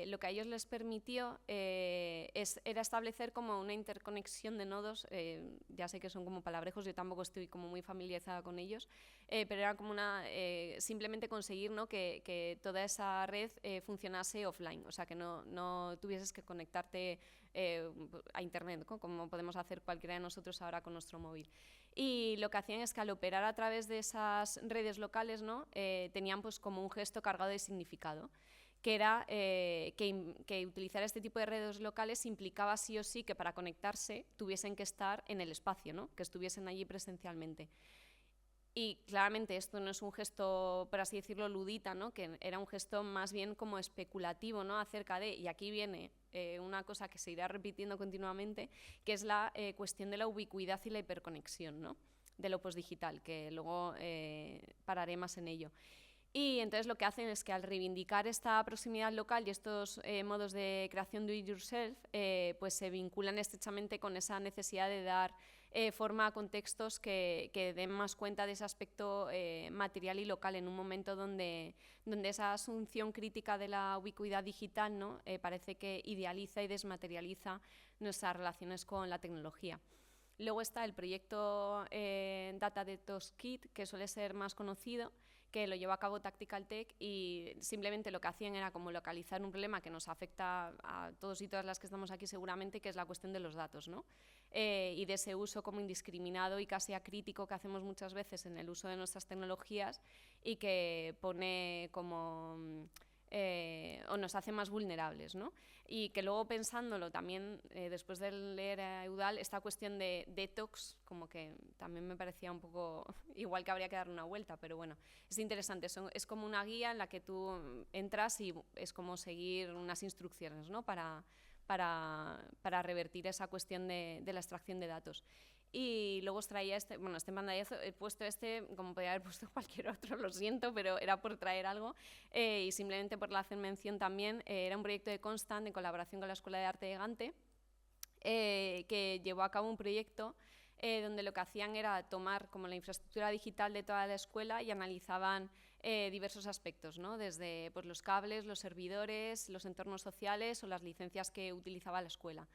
lo que a ellos les permitió era establecer como una interconexión de nodos, ya sé que son como palabrejos, yo tampoco estoy como muy familiarizada con ellos, pero era como simplemente conseguir, ¿no? que toda esa red funcionase offline, o sea que no tuvieses que conectarte a internet, ¿no? Como podemos hacer cualquiera de nosotros ahora con nuestro móvil. Y lo que hacían es que al operar a través de esas redes locales, ¿no? Tenían pues como un gesto cargado de significado, que era que utilizar este tipo de redes locales implicaba sí o sí que para conectarse tuviesen que estar en el espacio, ¿no? Que estuviesen allí presencialmente. Y claramente esto no es un gesto, por así decirlo, ludita, ¿no? Que era un gesto más bien como especulativo, ¿no? Acerca de, y aquí viene una cosa que se irá repitiendo continuamente, que es la cuestión de la ubicuidad y la hiperconexión, ¿no? De lo postdigital, que luego pararé más en ello. Y entonces lo que hacen es que al reivindicar esta proximidad local y estos modos de creación do it yourself, pues se vinculan estrechamente con esa necesidad de dar forma a contextos que den más cuenta de ese aspecto material y local en un momento donde esa asunción crítica de la ubicuidad digital, ¿no? Parece que idealiza y desmaterializa nuestras relaciones con la tecnología. Luego está el proyecto Data Detox Kit, que suele ser más conocido, que lo llevó a cabo Tactical Tech y simplemente lo que hacían era como localizar un problema que nos afecta a todos y todas las que estamos aquí seguramente, que es la cuestión de los datos, ¿no? Y de ese uso como indiscriminado y casi acrítico que hacemos muchas veces en el uso de nuestras tecnologías y que pone como... o nos hace más vulnerables, ¿no? Y que luego pensándolo también, después de leer a Eudal, esta cuestión de detox, como que también me parecía un poco, igual que habría que dar una vuelta, pero bueno, es interesante, es como una guía en la que tú entras y es como seguir unas instrucciones, ¿no? Para revertir esa cuestión de la extracción de datos. Y luego os traía este pantallazo, he puesto como podría haber puesto cualquier otro, lo siento, pero era por traer algo y simplemente por hacer mención también, era un proyecto de Constant en colaboración con la Escuela de Arte de Gante, que llevó a cabo un proyecto donde lo que hacían era tomar como la infraestructura digital de toda la escuela y analizaban diversos aspectos, ¿no? Desde pues, los cables, los servidores, los entornos sociales o las licencias que utilizaba la escuela.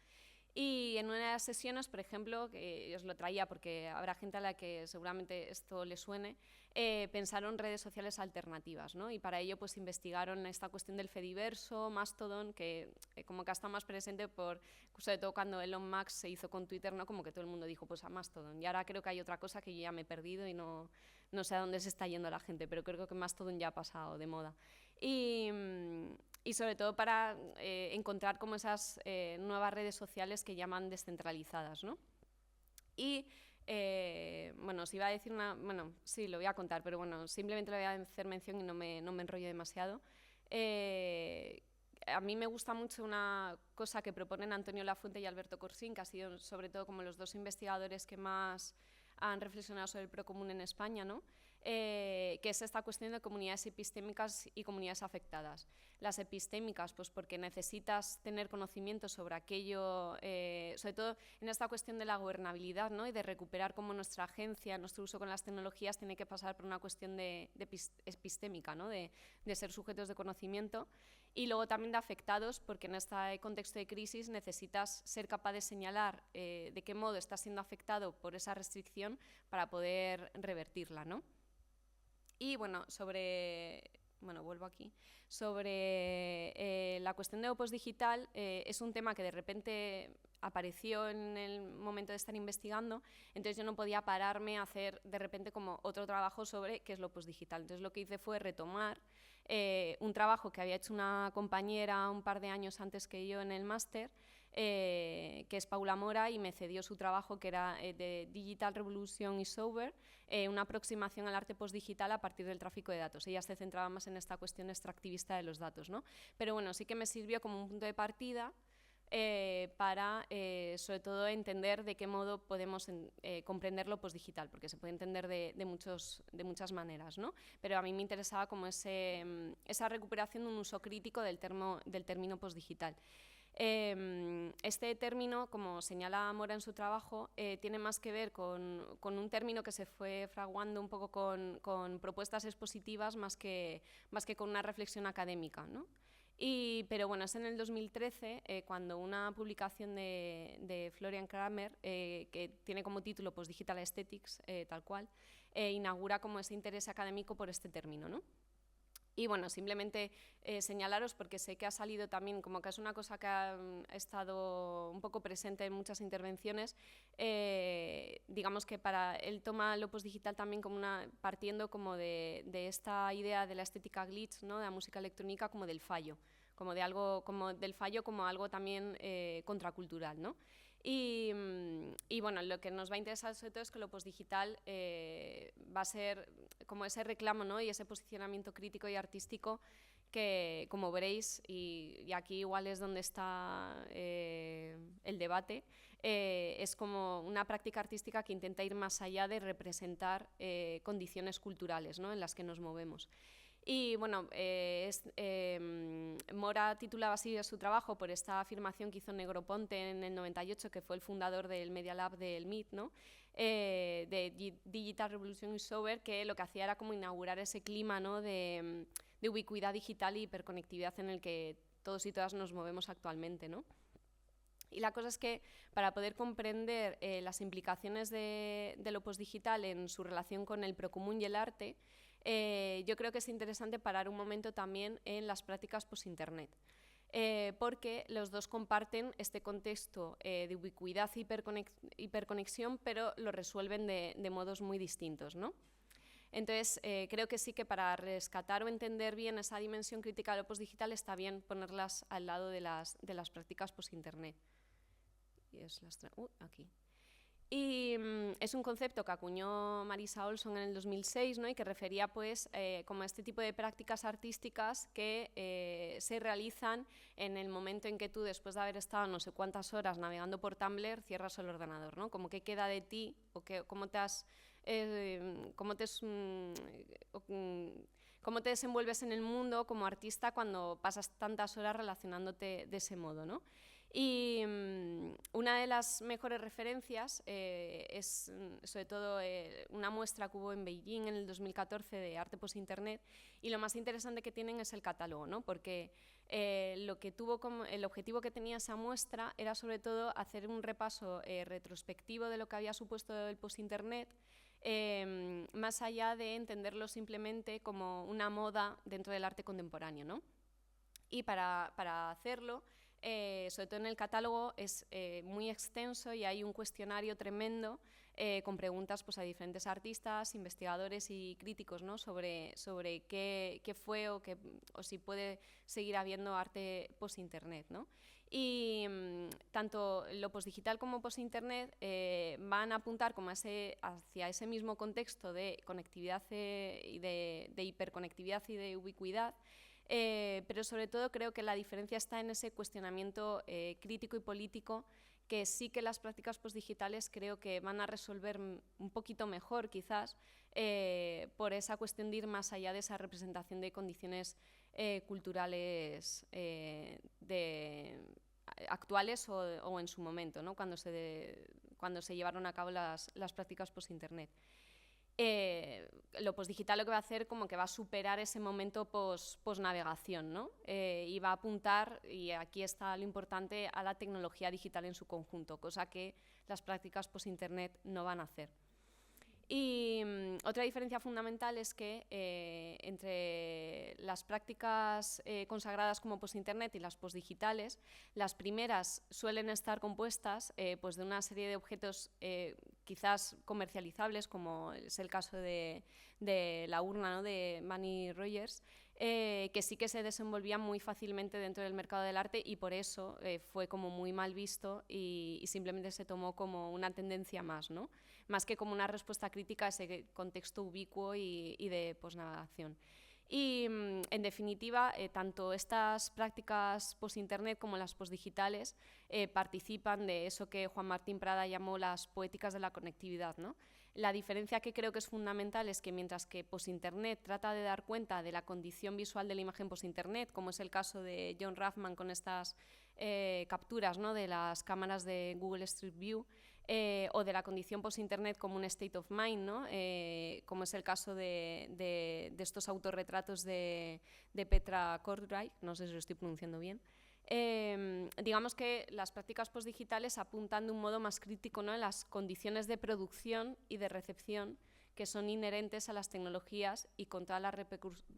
Y en una de las sesiones, por ejemplo, que os lo traía porque habrá gente a la que seguramente esto le suene, pensaron redes sociales alternativas, ¿no? Y para ello pues investigaron esta cuestión del Fediverso, Mastodon, que como que está más presente sobre todo cuando Elon Musk se hizo con Twitter, ¿no? Como que todo el mundo dijo pues a Mastodon. Y ahora creo que hay otra cosa que yo ya me he perdido y no sé a dónde se está yendo la gente, pero creo que Mastodon ya ha pasado de moda. Y sobre todo para encontrar como esas nuevas redes sociales que llaman descentralizadas, ¿no? Y bueno, os iba a decir bueno, sí, lo voy a contar, pero bueno, simplemente le voy a hacer mención y no me enrollo demasiado. A mí me gusta mucho una cosa que proponen Antonio Lafuente y Alberto Corsín, que ha sido sobre todo como los dos investigadores que más han reflexionado sobre el procomún en España, ¿no? Que es esta cuestión de comunidades epistémicas y comunidades afectadas. Las epistémicas, pues porque necesitas tener conocimiento sobre aquello, sobre todo en esta cuestión de la gobernabilidad, ¿no? Y de recuperar como nuestra agencia, nuestro uso con las tecnologías tiene que pasar por una cuestión de epistémica, ¿no? De ser sujetos de conocimiento. Y luego también de afectados, porque en este contexto de crisis necesitas ser capaz de señalar de qué modo estás siendo afectado por esa restricción para poder revertirla, ¿no? Y bueno, vuelvo aquí, sobre la cuestión de Opus Digital, es un tema que de repente apareció en el momento de estar investigando, entonces yo no podía pararme a hacer de repente como otro trabajo sobre qué es lo postdigital. Entonces lo que hice fue retomar un trabajo que había hecho una compañera un par de años antes que yo en el máster, que es Paula Mora, y me cedió su trabajo, que era de Digital Revolution is Over, una aproximación al arte postdigital a partir del tráfico de datos. Ella se centraba más en esta cuestión extractivista de los datos, ¿no? Pero bueno, sí que me sirvió como un punto de partida para, sobre todo, entender de qué modo podemos comprender lo postdigital, porque se puede entender de muchas maneras, ¿no? Pero a mí me interesaba como esa recuperación de un uso crítico del término postdigital. Este término, como señala Mora en su trabajo, tiene más que ver con un término que se fue fraguando un poco con propuestas expositivas más que con una reflexión académica, ¿no? Pero bueno, es en el 2013 cuando una publicación de Florian Kramer, que tiene como título Postdigital Aesthetics, tal cual, inaugura como ese interés académico por este término, ¿no? Y bueno, simplemente señalaros, porque sé que ha salido también, como que es una cosa que ha estado un poco presente en muchas intervenciones, digamos que para él toma lo postdigital también como partiendo como de esta idea de la estética glitch, ¿no? De la música electrónica, como del fallo, como del fallo como algo también contracultural, ¿no? Y bueno, lo que nos va a interesar sobre todo es que lo postdigital va a ser como ese reclamo, ¿no? Y ese posicionamiento crítico y artístico que, como veréis, y aquí igual es donde está el debate, es como una práctica artística que intenta ir más allá de representar condiciones culturales, ¿no? En las que nos movemos. Y bueno, Mora titulaba así su trabajo por esta afirmación que hizo Negroponte en el 98, que fue el fundador del Media Lab del MIT, ¿no? De Digital Revolution is Over, que lo que hacía era como inaugurar ese clima, ¿no? de ubicuidad digital y hiperconectividad en el que todos y todas nos movemos actualmente, ¿no? Y la cosa es que para poder comprender las implicaciones de lo postdigital en su relación con el procomún y el arte, yo creo que es interesante parar un momento también en las prácticas post-internet, porque los dos comparten este contexto de ubicuidad y hiperconexión, pero lo resuelven de modos muy distintos, ¿no? Entonces, creo que sí que para rescatar o entender bien esa dimensión crítica de lo postdigital está bien ponerlas al lado de las prácticas post-internet. Aquí. Y es un concepto que acuñó Marisa Olson en el 2006, ¿no? Y que refería pues, como a este tipo de prácticas artísticas que se realizan en el momento en que tú, después de haber estado no sé cuántas horas navegando por Tumblr, cierras el ordenador, ¿no? Como qué queda de ti o cómo te desenvuelves en el mundo como artista cuando pasas tantas horas relacionándote de ese modo, ¿no? Y una de las mejores referencias es sobre todo una muestra que hubo en Beijing en el 2014 de arte post-internet, y lo más interesante que tienen es el catálogo, ¿no? Porque el objetivo que tenía esa muestra era sobre todo hacer un repaso retrospectivo de lo que había supuesto el post-internet, más allá de entenderlo simplemente como una moda dentro del arte contemporáneo, ¿no? Y para hacerlo, sobre todo en el catálogo, es muy extenso y hay un cuestionario tremendo con preguntas pues, a diferentes artistas, investigadores y críticos, ¿no? sobre qué fue o si puede seguir habiendo arte post-internet, ¿no? Y tanto lo postdigital como post-internet van a apuntar como hacia ese mismo contexto de conectividad y de hiperconectividad y de ubicuidad. Pero sobre todo creo que la diferencia está en ese cuestionamiento crítico y político que sí que las prácticas postdigitales creo que van a resolver un poquito mejor quizás por esa cuestión de ir más allá de esa representación de condiciones culturales actuales o en su momento, ¿no? cuando se llevaron a cabo las prácticas post-internet. Lo postdigital lo que va a hacer como que va a superar ese momento post-navegación, ¿no? Y va a apuntar, y aquí está lo importante, a la tecnología digital en su conjunto, cosa que las prácticas post-internet no van a hacer. Y otra diferencia fundamental es que entre las prácticas consagradas como post-internet y las post-digitales, las primeras suelen estar compuestas pues de una serie de objetos quizás comercializables, como es el caso de la urna, ¿no?, de Bunny Rogers, que sí que se desenvolvían muy fácilmente dentro del mercado del arte, y por eso fue como muy mal visto y simplemente se tomó como una tendencia más, ¿no?, más que como una respuesta crítica a ese contexto ubicuo y de posnavegación. Y en definitiva, tanto estas prácticas post-internet como las post-digitales participan de eso que Juan Martín Prada llamó las poéticas de la conectividad, ¿no? La diferencia que creo que es fundamental es que mientras que post-internet trata de dar cuenta de la condición visual de la imagen post-internet, como es el caso de John Rathman con estas capturas, ¿no?, de las cámaras de Google Street View, o de la condición post-internet como un state of mind, ¿no?, como es el caso de estos autorretratos de Petra Kortreich, no sé si lo estoy pronunciando bien. Digamos que las prácticas postdigitales apuntan de un modo más crítico, ¿no?, en las condiciones de producción y de recepción que son inherentes a las tecnologías y con todas las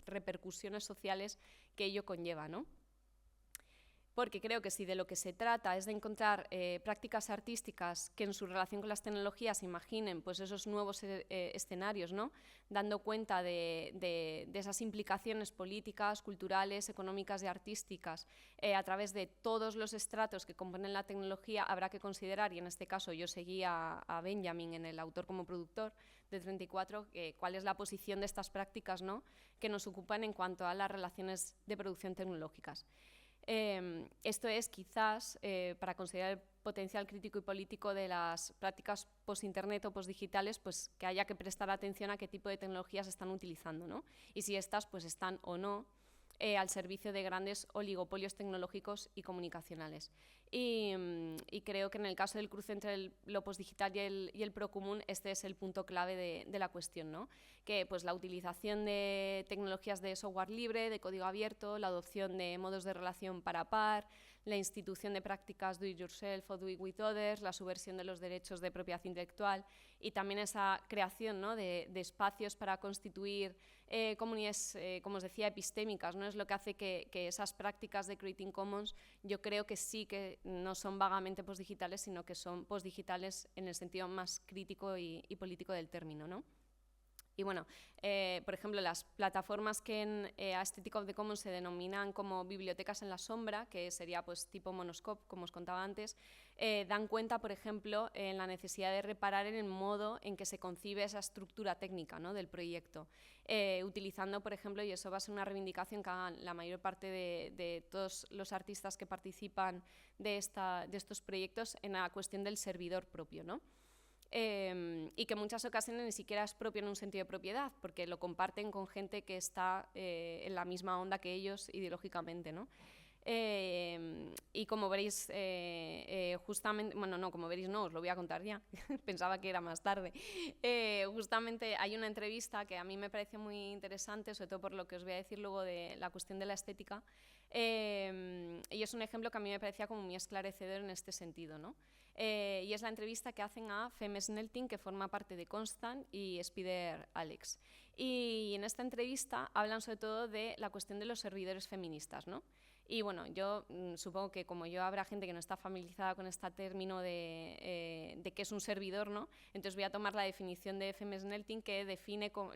repercusiones sociales que ello conlleva, ¿no? Porque creo que si de lo que se trata es de encontrar prácticas artísticas que en su relación con las tecnologías imaginen pues esos nuevos escenarios, ¿no?, dando cuenta de esas implicaciones políticas, culturales, económicas y artísticas a través de todos los estratos que componen la tecnología, habrá que considerar, y en este caso yo seguía a Benjamin en el autor como productor de 34, cuál es la posición de estas prácticas, ¿no?, que nos ocupan en cuanto a las relaciones de producción tecnológicas. Esto es quizás para considerar el potencial crítico y político de las prácticas post-internet o post-digitales, pues que haya que prestar atención a qué tipo de tecnologías están utilizando, ¿no?, y si estas pues están o no al servicio de grandes oligopolios tecnológicos y comunicacionales. Y creo que en el caso del cruce entre lo postdigital y el procomún, este es el punto clave de la cuestión, ¿no?, que pues la utilización de tecnologías de software libre, de código abierto, la adopción de modos de relación par a par, la institución de prácticas do it yourself o do it with others, la subversión de los derechos de propiedad intelectual y también esa creación, ¿no?, de espacios para constituir comunidades, como os decía, epistémicas, ¿no?, es lo que hace que esas prácticas de Creating Commons yo creo que sí que no son vagamente postdigitales, sino que son postdigitales en el sentido más crítico y político del término, ¿no? Y bueno, por ejemplo, las plataformas que en Aesthetic of the Commons se denominan como bibliotecas en la sombra, que sería pues tipo Monoscope, como os contaba antes, dan cuenta, por ejemplo, en la necesidad de reparar en el modo en que se concibe esa estructura técnica, ¿no?, del proyecto, utilizando, por ejemplo, y eso va a ser una reivindicación que hagan la mayor parte de todos los artistas que participan de estos proyectos, en la cuestión del servidor propio, ¿no? Y que en muchas ocasiones ni siquiera es propio en un sentido de propiedad, porque lo comparten con gente que está en la misma onda que ellos ideológicamente, ¿no? Y como veréis, justamente, bueno, no, como veréis no, os lo voy a contar ya, pensaba que era más tarde. Justamente hay una entrevista que a mí me parece muy interesante, sobre todo por lo que os voy a decir luego de la cuestión de la estética, y es un ejemplo que a mí me parecía como muy esclarecedor en este sentido, ¿no? Y es la entrevista que hacen a Femme Snelting, que forma parte de Constant, y Spider Alex. Y en esta entrevista hablan sobre todo de la cuestión de los servidores feministas, ¿no? Y bueno, yo supongo que como yo habrá gente que no está familiarizada con este término de qué es un servidor, ¿no? Entonces voy a tomar la definición de Femme Snelting, que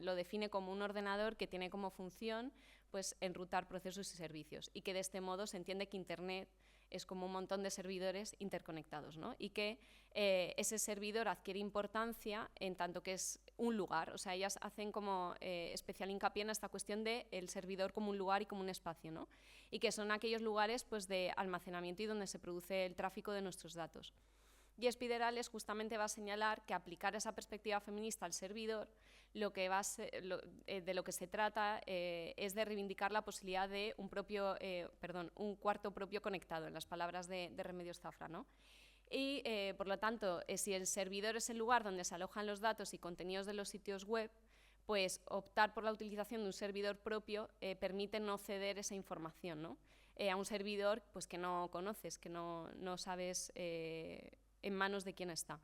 lo define como un ordenador que tiene como función pues, enrutar procesos y servicios, y que de este modo se entiende que Internet es como un montón de servidores interconectados, ¿no? Y que ese servidor adquiere importancia en tanto que es un lugar. O sea, ellas hacen como especial hincapié en esta cuestión del servidor como un lugar y como un espacio, ¿no? Y que son aquellos lugares pues, de almacenamiento y donde se produce el tráfico de nuestros datos. Y Spiderales justamente va a señalar que aplicar esa perspectiva feminista al servidor de lo que se trata es de reivindicar la posibilidad de un cuarto propio conectado, en las palabras de Remedios Zafra, ¿no? Y, por lo tanto, si el servidor es el lugar donde se alojan los datos y contenidos de los sitios web, pues optar por la utilización de un servidor propio permite no ceder esa información, ¿no? A un servidor pues, que no conoces, que no sabes en manos de quién está.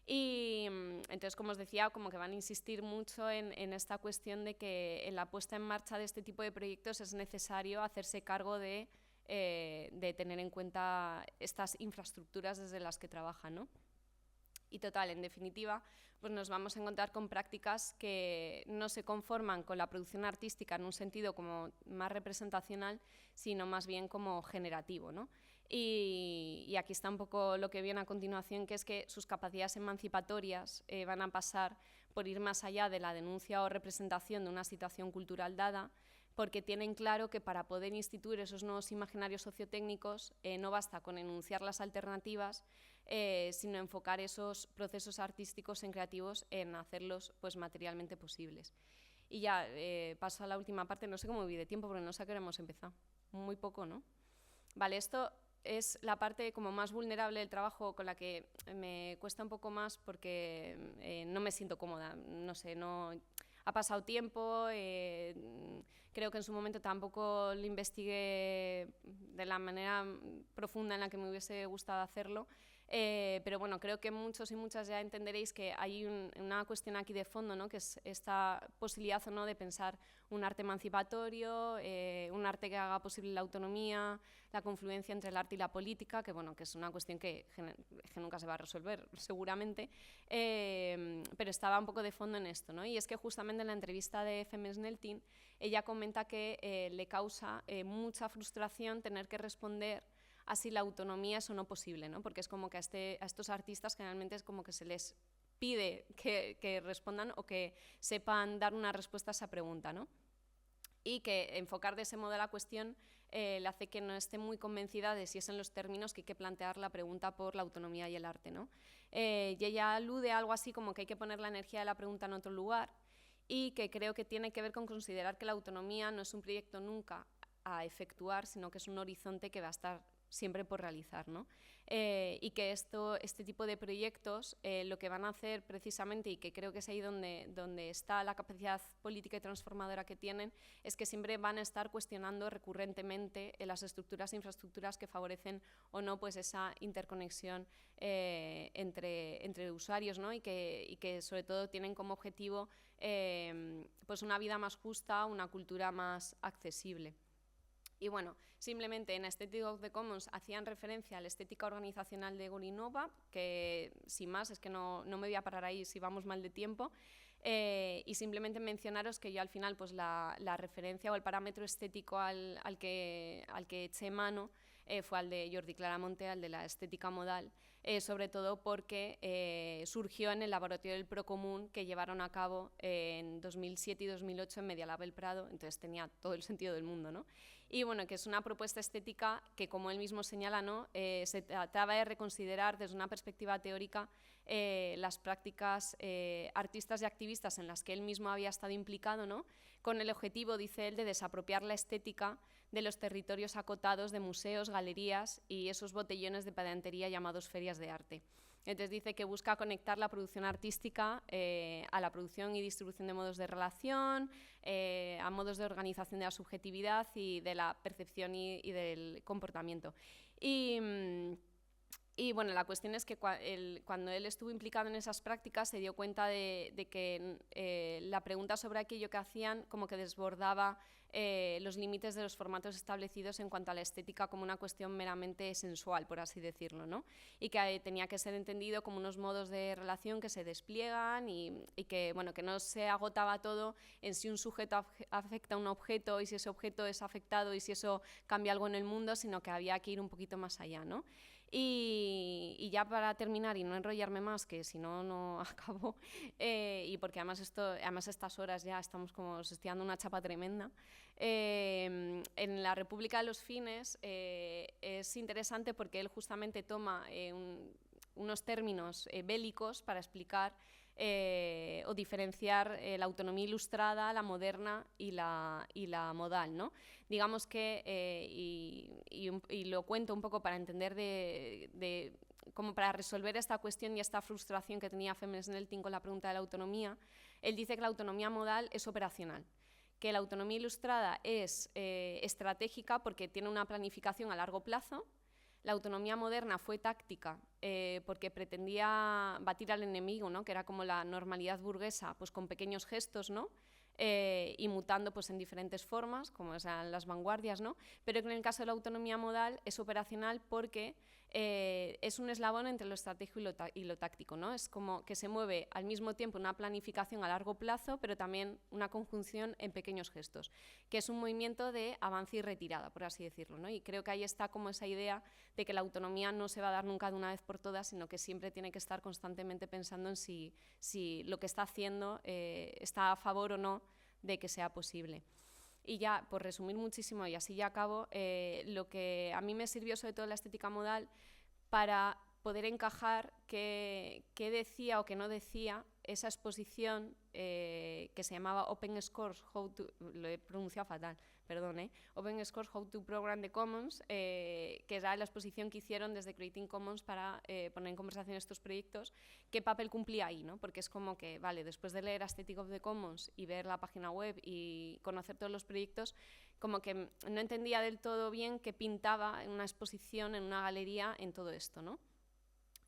Y entonces, como os decía, como que van a insistir mucho en esta cuestión de que en la puesta en marcha de este tipo de proyectos es necesario hacerse cargo de tener en cuenta estas infraestructuras desde las que trabajan, ¿no? Y total, en definitiva, pues nos vamos a encontrar con prácticas que no se conforman con la producción artística en un sentido como más representacional, sino más bien como generativo, ¿no? Y aquí está un poco lo que viene a continuación, que es que sus capacidades emancipatorias van a pasar por ir más allá de la denuncia o representación de una situación cultural dada, porque tienen claro que para poder instituir esos nuevos imaginarios sociotécnicos no basta con enunciar las alternativas, sino enfocar esos procesos artísticos y creativos en hacerlos pues, materialmente posibles. Y ya paso a la última parte, no sé cómo voy de tiempo porque no sé a qué hora hemos empezado. Muy poco, ¿no? Vale, esto es la parte como más vulnerable del trabajo, con la que me cuesta un poco más porque no me siento cómoda, no sé, no... Ha pasado tiempo, creo que en su momento tampoco lo investigué de la manera profunda en la que me hubiese gustado hacerlo, pero bueno, creo que muchos y muchas ya entenderéis que hay una cuestión aquí de fondo, ¿no? Que es esta posibilidad o no de pensar un arte emancipatorio, un arte que haga posible la autonomía, la confluencia entre el arte y la política, que bueno, que es una cuestión que nunca se va a resolver seguramente, pero estaba un poco de fondo en esto, ¿no? Y es que justamente en la entrevista de Feme Snelting ella comenta que le causa mucha frustración tener que responder a si la autonomía es o no posible, ¿no? Porque es como que a estos artistas generalmente es como que se les pide que respondan o que sepan dar una respuesta a esa pregunta, ¿no? Y que enfocar de ese modo la cuestión le hace que no esté muy convencida de si es en los términos que hay que plantear la pregunta por la autonomía y el arte, ¿no? Y ella alude a algo así como que hay que poner la energía de la pregunta en otro lugar, y que creo que tiene que ver con considerar que la autonomía no es un proyecto nunca a efectuar, sino que es un horizonte que va a estar siempre por realizar, ¿no? Y que este tipo de proyectos lo que van a hacer precisamente, y que creo que es ahí donde está la capacidad política y transformadora que tienen, es que siempre van a estar cuestionando recurrentemente las estructuras e infraestructuras que favorecen o no pues esa interconexión entre usuarios, ¿no? y que sobre todo tienen como objetivo pues una vida más justa, una cultura más accesible. Y bueno, simplemente en Aesthetic of the Commons hacían referencia a la estética organizacional de Gorinova, que sin más, es que no me voy a parar ahí si vamos mal de tiempo, y simplemente mencionaros que yo al final pues la referencia o el parámetro estético al que eché mano fue al de Jordi Claramonte, al de la estética modal, sobre todo porque surgió en el laboratorio del Procomún que llevaron a cabo en 2007 y 2008 en Media Lab El Prado, entonces tenía todo el sentido del mundo, ¿no? Y bueno, que es una propuesta estética que, como él mismo señala, ¿no? Se trataba de reconsiderar desde una perspectiva teórica las prácticas artistas y activistas en las que él mismo había estado implicado, ¿no? Con el objetivo, dice él, de desapropiar la estética de los territorios acotados de museos, galerías y esos botellones de pedantería llamados ferias de arte. Entonces dice que busca conectar la producción artística a la producción y distribución de modos de relación, a modos de organización de la subjetividad y de la percepción y del comportamiento. Y bueno, la cuestión es que cuando él estuvo implicado en esas prácticas se dio cuenta de que la pregunta sobre aquello que hacían como que desbordaba los límites de los formatos establecidos en cuanto a la estética como una cuestión meramente sensual, por así decirlo, ¿no? Y que tenía que ser entendido como unos modos de relación que se despliegan y que, bueno, que no se agotaba todo en si un sujeto afecta a un objeto y si ese objeto es afectado y si eso cambia algo en el mundo, sino que había que ir un poquito más allá, ¿no? Y ya para terminar y no enrollarme más, que si no, no acabo, y porque además estas horas ya estamos como, os estoy dando una chapa tremenda, en la República de los Fines es interesante porque él justamente toma unos términos bélicos para explicar o diferenciar la autonomía ilustrada, la moderna y la modal, ¿no? Digamos que, y lo cuento un poco para entender como para resolver esta cuestión y esta frustración que tenía Feme Snelting con la pregunta de la autonomía, él dice que la autonomía modal es operacional, que la autonomía ilustrada es estratégica porque tiene una planificación a largo plazo, la autonomía moderna fue táctica porque pretendía batir al enemigo, ¿no? Que era como la normalidad burguesa, pues con pequeños gestos, ¿no? Y mutando pues, en diferentes formas, como sean las vanguardias, ¿no? Pero que en el caso de la autonomía modal es operacional porque es un eslabón entre lo estratégico y lo táctico, ¿no? Es como que se mueve al mismo tiempo una planificación a largo plazo, pero también una conjunción en pequeños gestos, que es un movimiento de avance y retirada, por así decirlo, ¿no? Y creo que ahí está como esa idea de que la autonomía no se va a dar nunca de una vez por todas, sino que siempre tiene que estar constantemente pensando en si lo que está haciendo está a favor o no de que sea posible. Y ya, por resumir muchísimo, y así ya acabo, lo que a mí me sirvió sobre todo la estética modal para poder encajar qué decía o qué no decía esa exposición que se llamaba Open Scores, lo he pronunciado fatal, perdón, Open Scores, How to Program the Commons, que era la exposición que hicieron desde Creating Commons para poner en conversación estos proyectos, qué papel cumplía ahí, ¿no? Porque es como que, vale, después de leer Aesthetic of the Commons y ver la página web y conocer todos los proyectos, como que no entendía del todo bien qué pintaba en una exposición, en una galería, en todo esto, ¿no?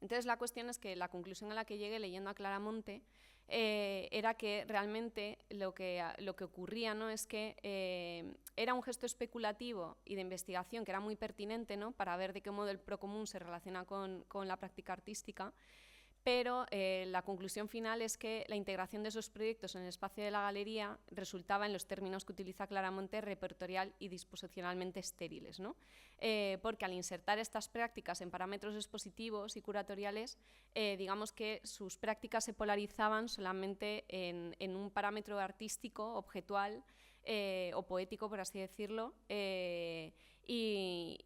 Entonces la cuestión es que la conclusión a la que llegué leyendo a Claramonte era que realmente lo que ocurría, ¿no? Es que era un gesto especulativo y de investigación que era muy pertinente, ¿no? Para ver de qué modo el procomún se relaciona con la práctica artística, pero la conclusión final es que la integración de esos proyectos en el espacio de la galería resultaba, en los términos que utiliza Claramonte, repertorial y disposicionalmente estériles, ¿no? Porque al insertar estas prácticas en parámetros expositivos y curatoriales, digamos que sus prácticas se polarizaban solamente en un parámetro artístico, objetual o poético, por así decirlo,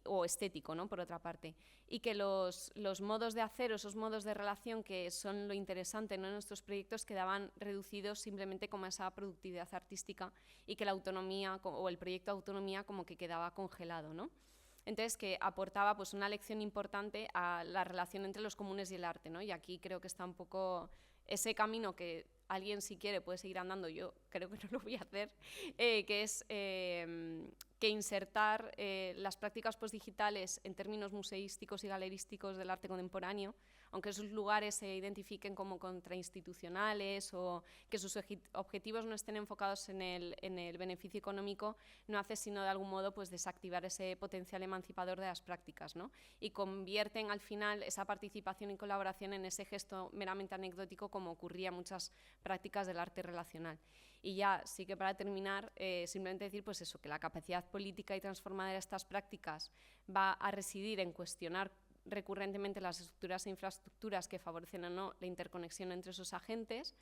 o estético, ¿no? Por otra parte. Y que los modos de hacer, esos modos de relación que son lo interesante, ¿no? En nuestros proyectos, quedaban reducidos simplemente como esa productividad artística y que la autonomía o el proyecto de autonomía como que quedaba congelado, ¿no? Entonces, que aportaba pues, una lección importante a la relación entre los comunes y el arte, ¿no? Y aquí creo que está un poco ese camino que alguien, si quiere, puede seguir andando, yo creo que no lo voy a hacer, que es que insertar las prácticas postdigitales en términos museísticos y galerísticos del arte contemporáneo, aunque esos lugares se identifiquen como contrainstitucionales o que sus objetivos no estén enfocados en el beneficio económico, no hace sino de algún modo pues, desactivar ese potencial emancipador de las prácticas, ¿no? Y convierten al final esa participación y colaboración en ese gesto meramente anecdótico, como ocurría en muchas prácticas del arte relacional. Y ya sí que para terminar, simplemente decir pues eso, que la capacidad política y transformadora de estas prácticas va a residir en cuestionar recurrentemente las estructuras e infraestructuras que favorecen o no la interconexión entre esos agentes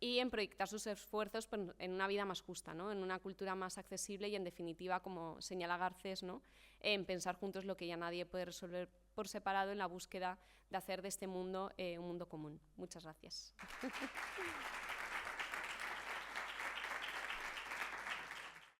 y en proyectar sus esfuerzos en una vida más justa, ¿no? En una cultura más accesible y, en definitiva, como señala Garcés, ¿no? En pensar juntos lo que ya nadie puede resolver por separado, en la búsqueda de hacer de este mundo un mundo común. Muchas gracias.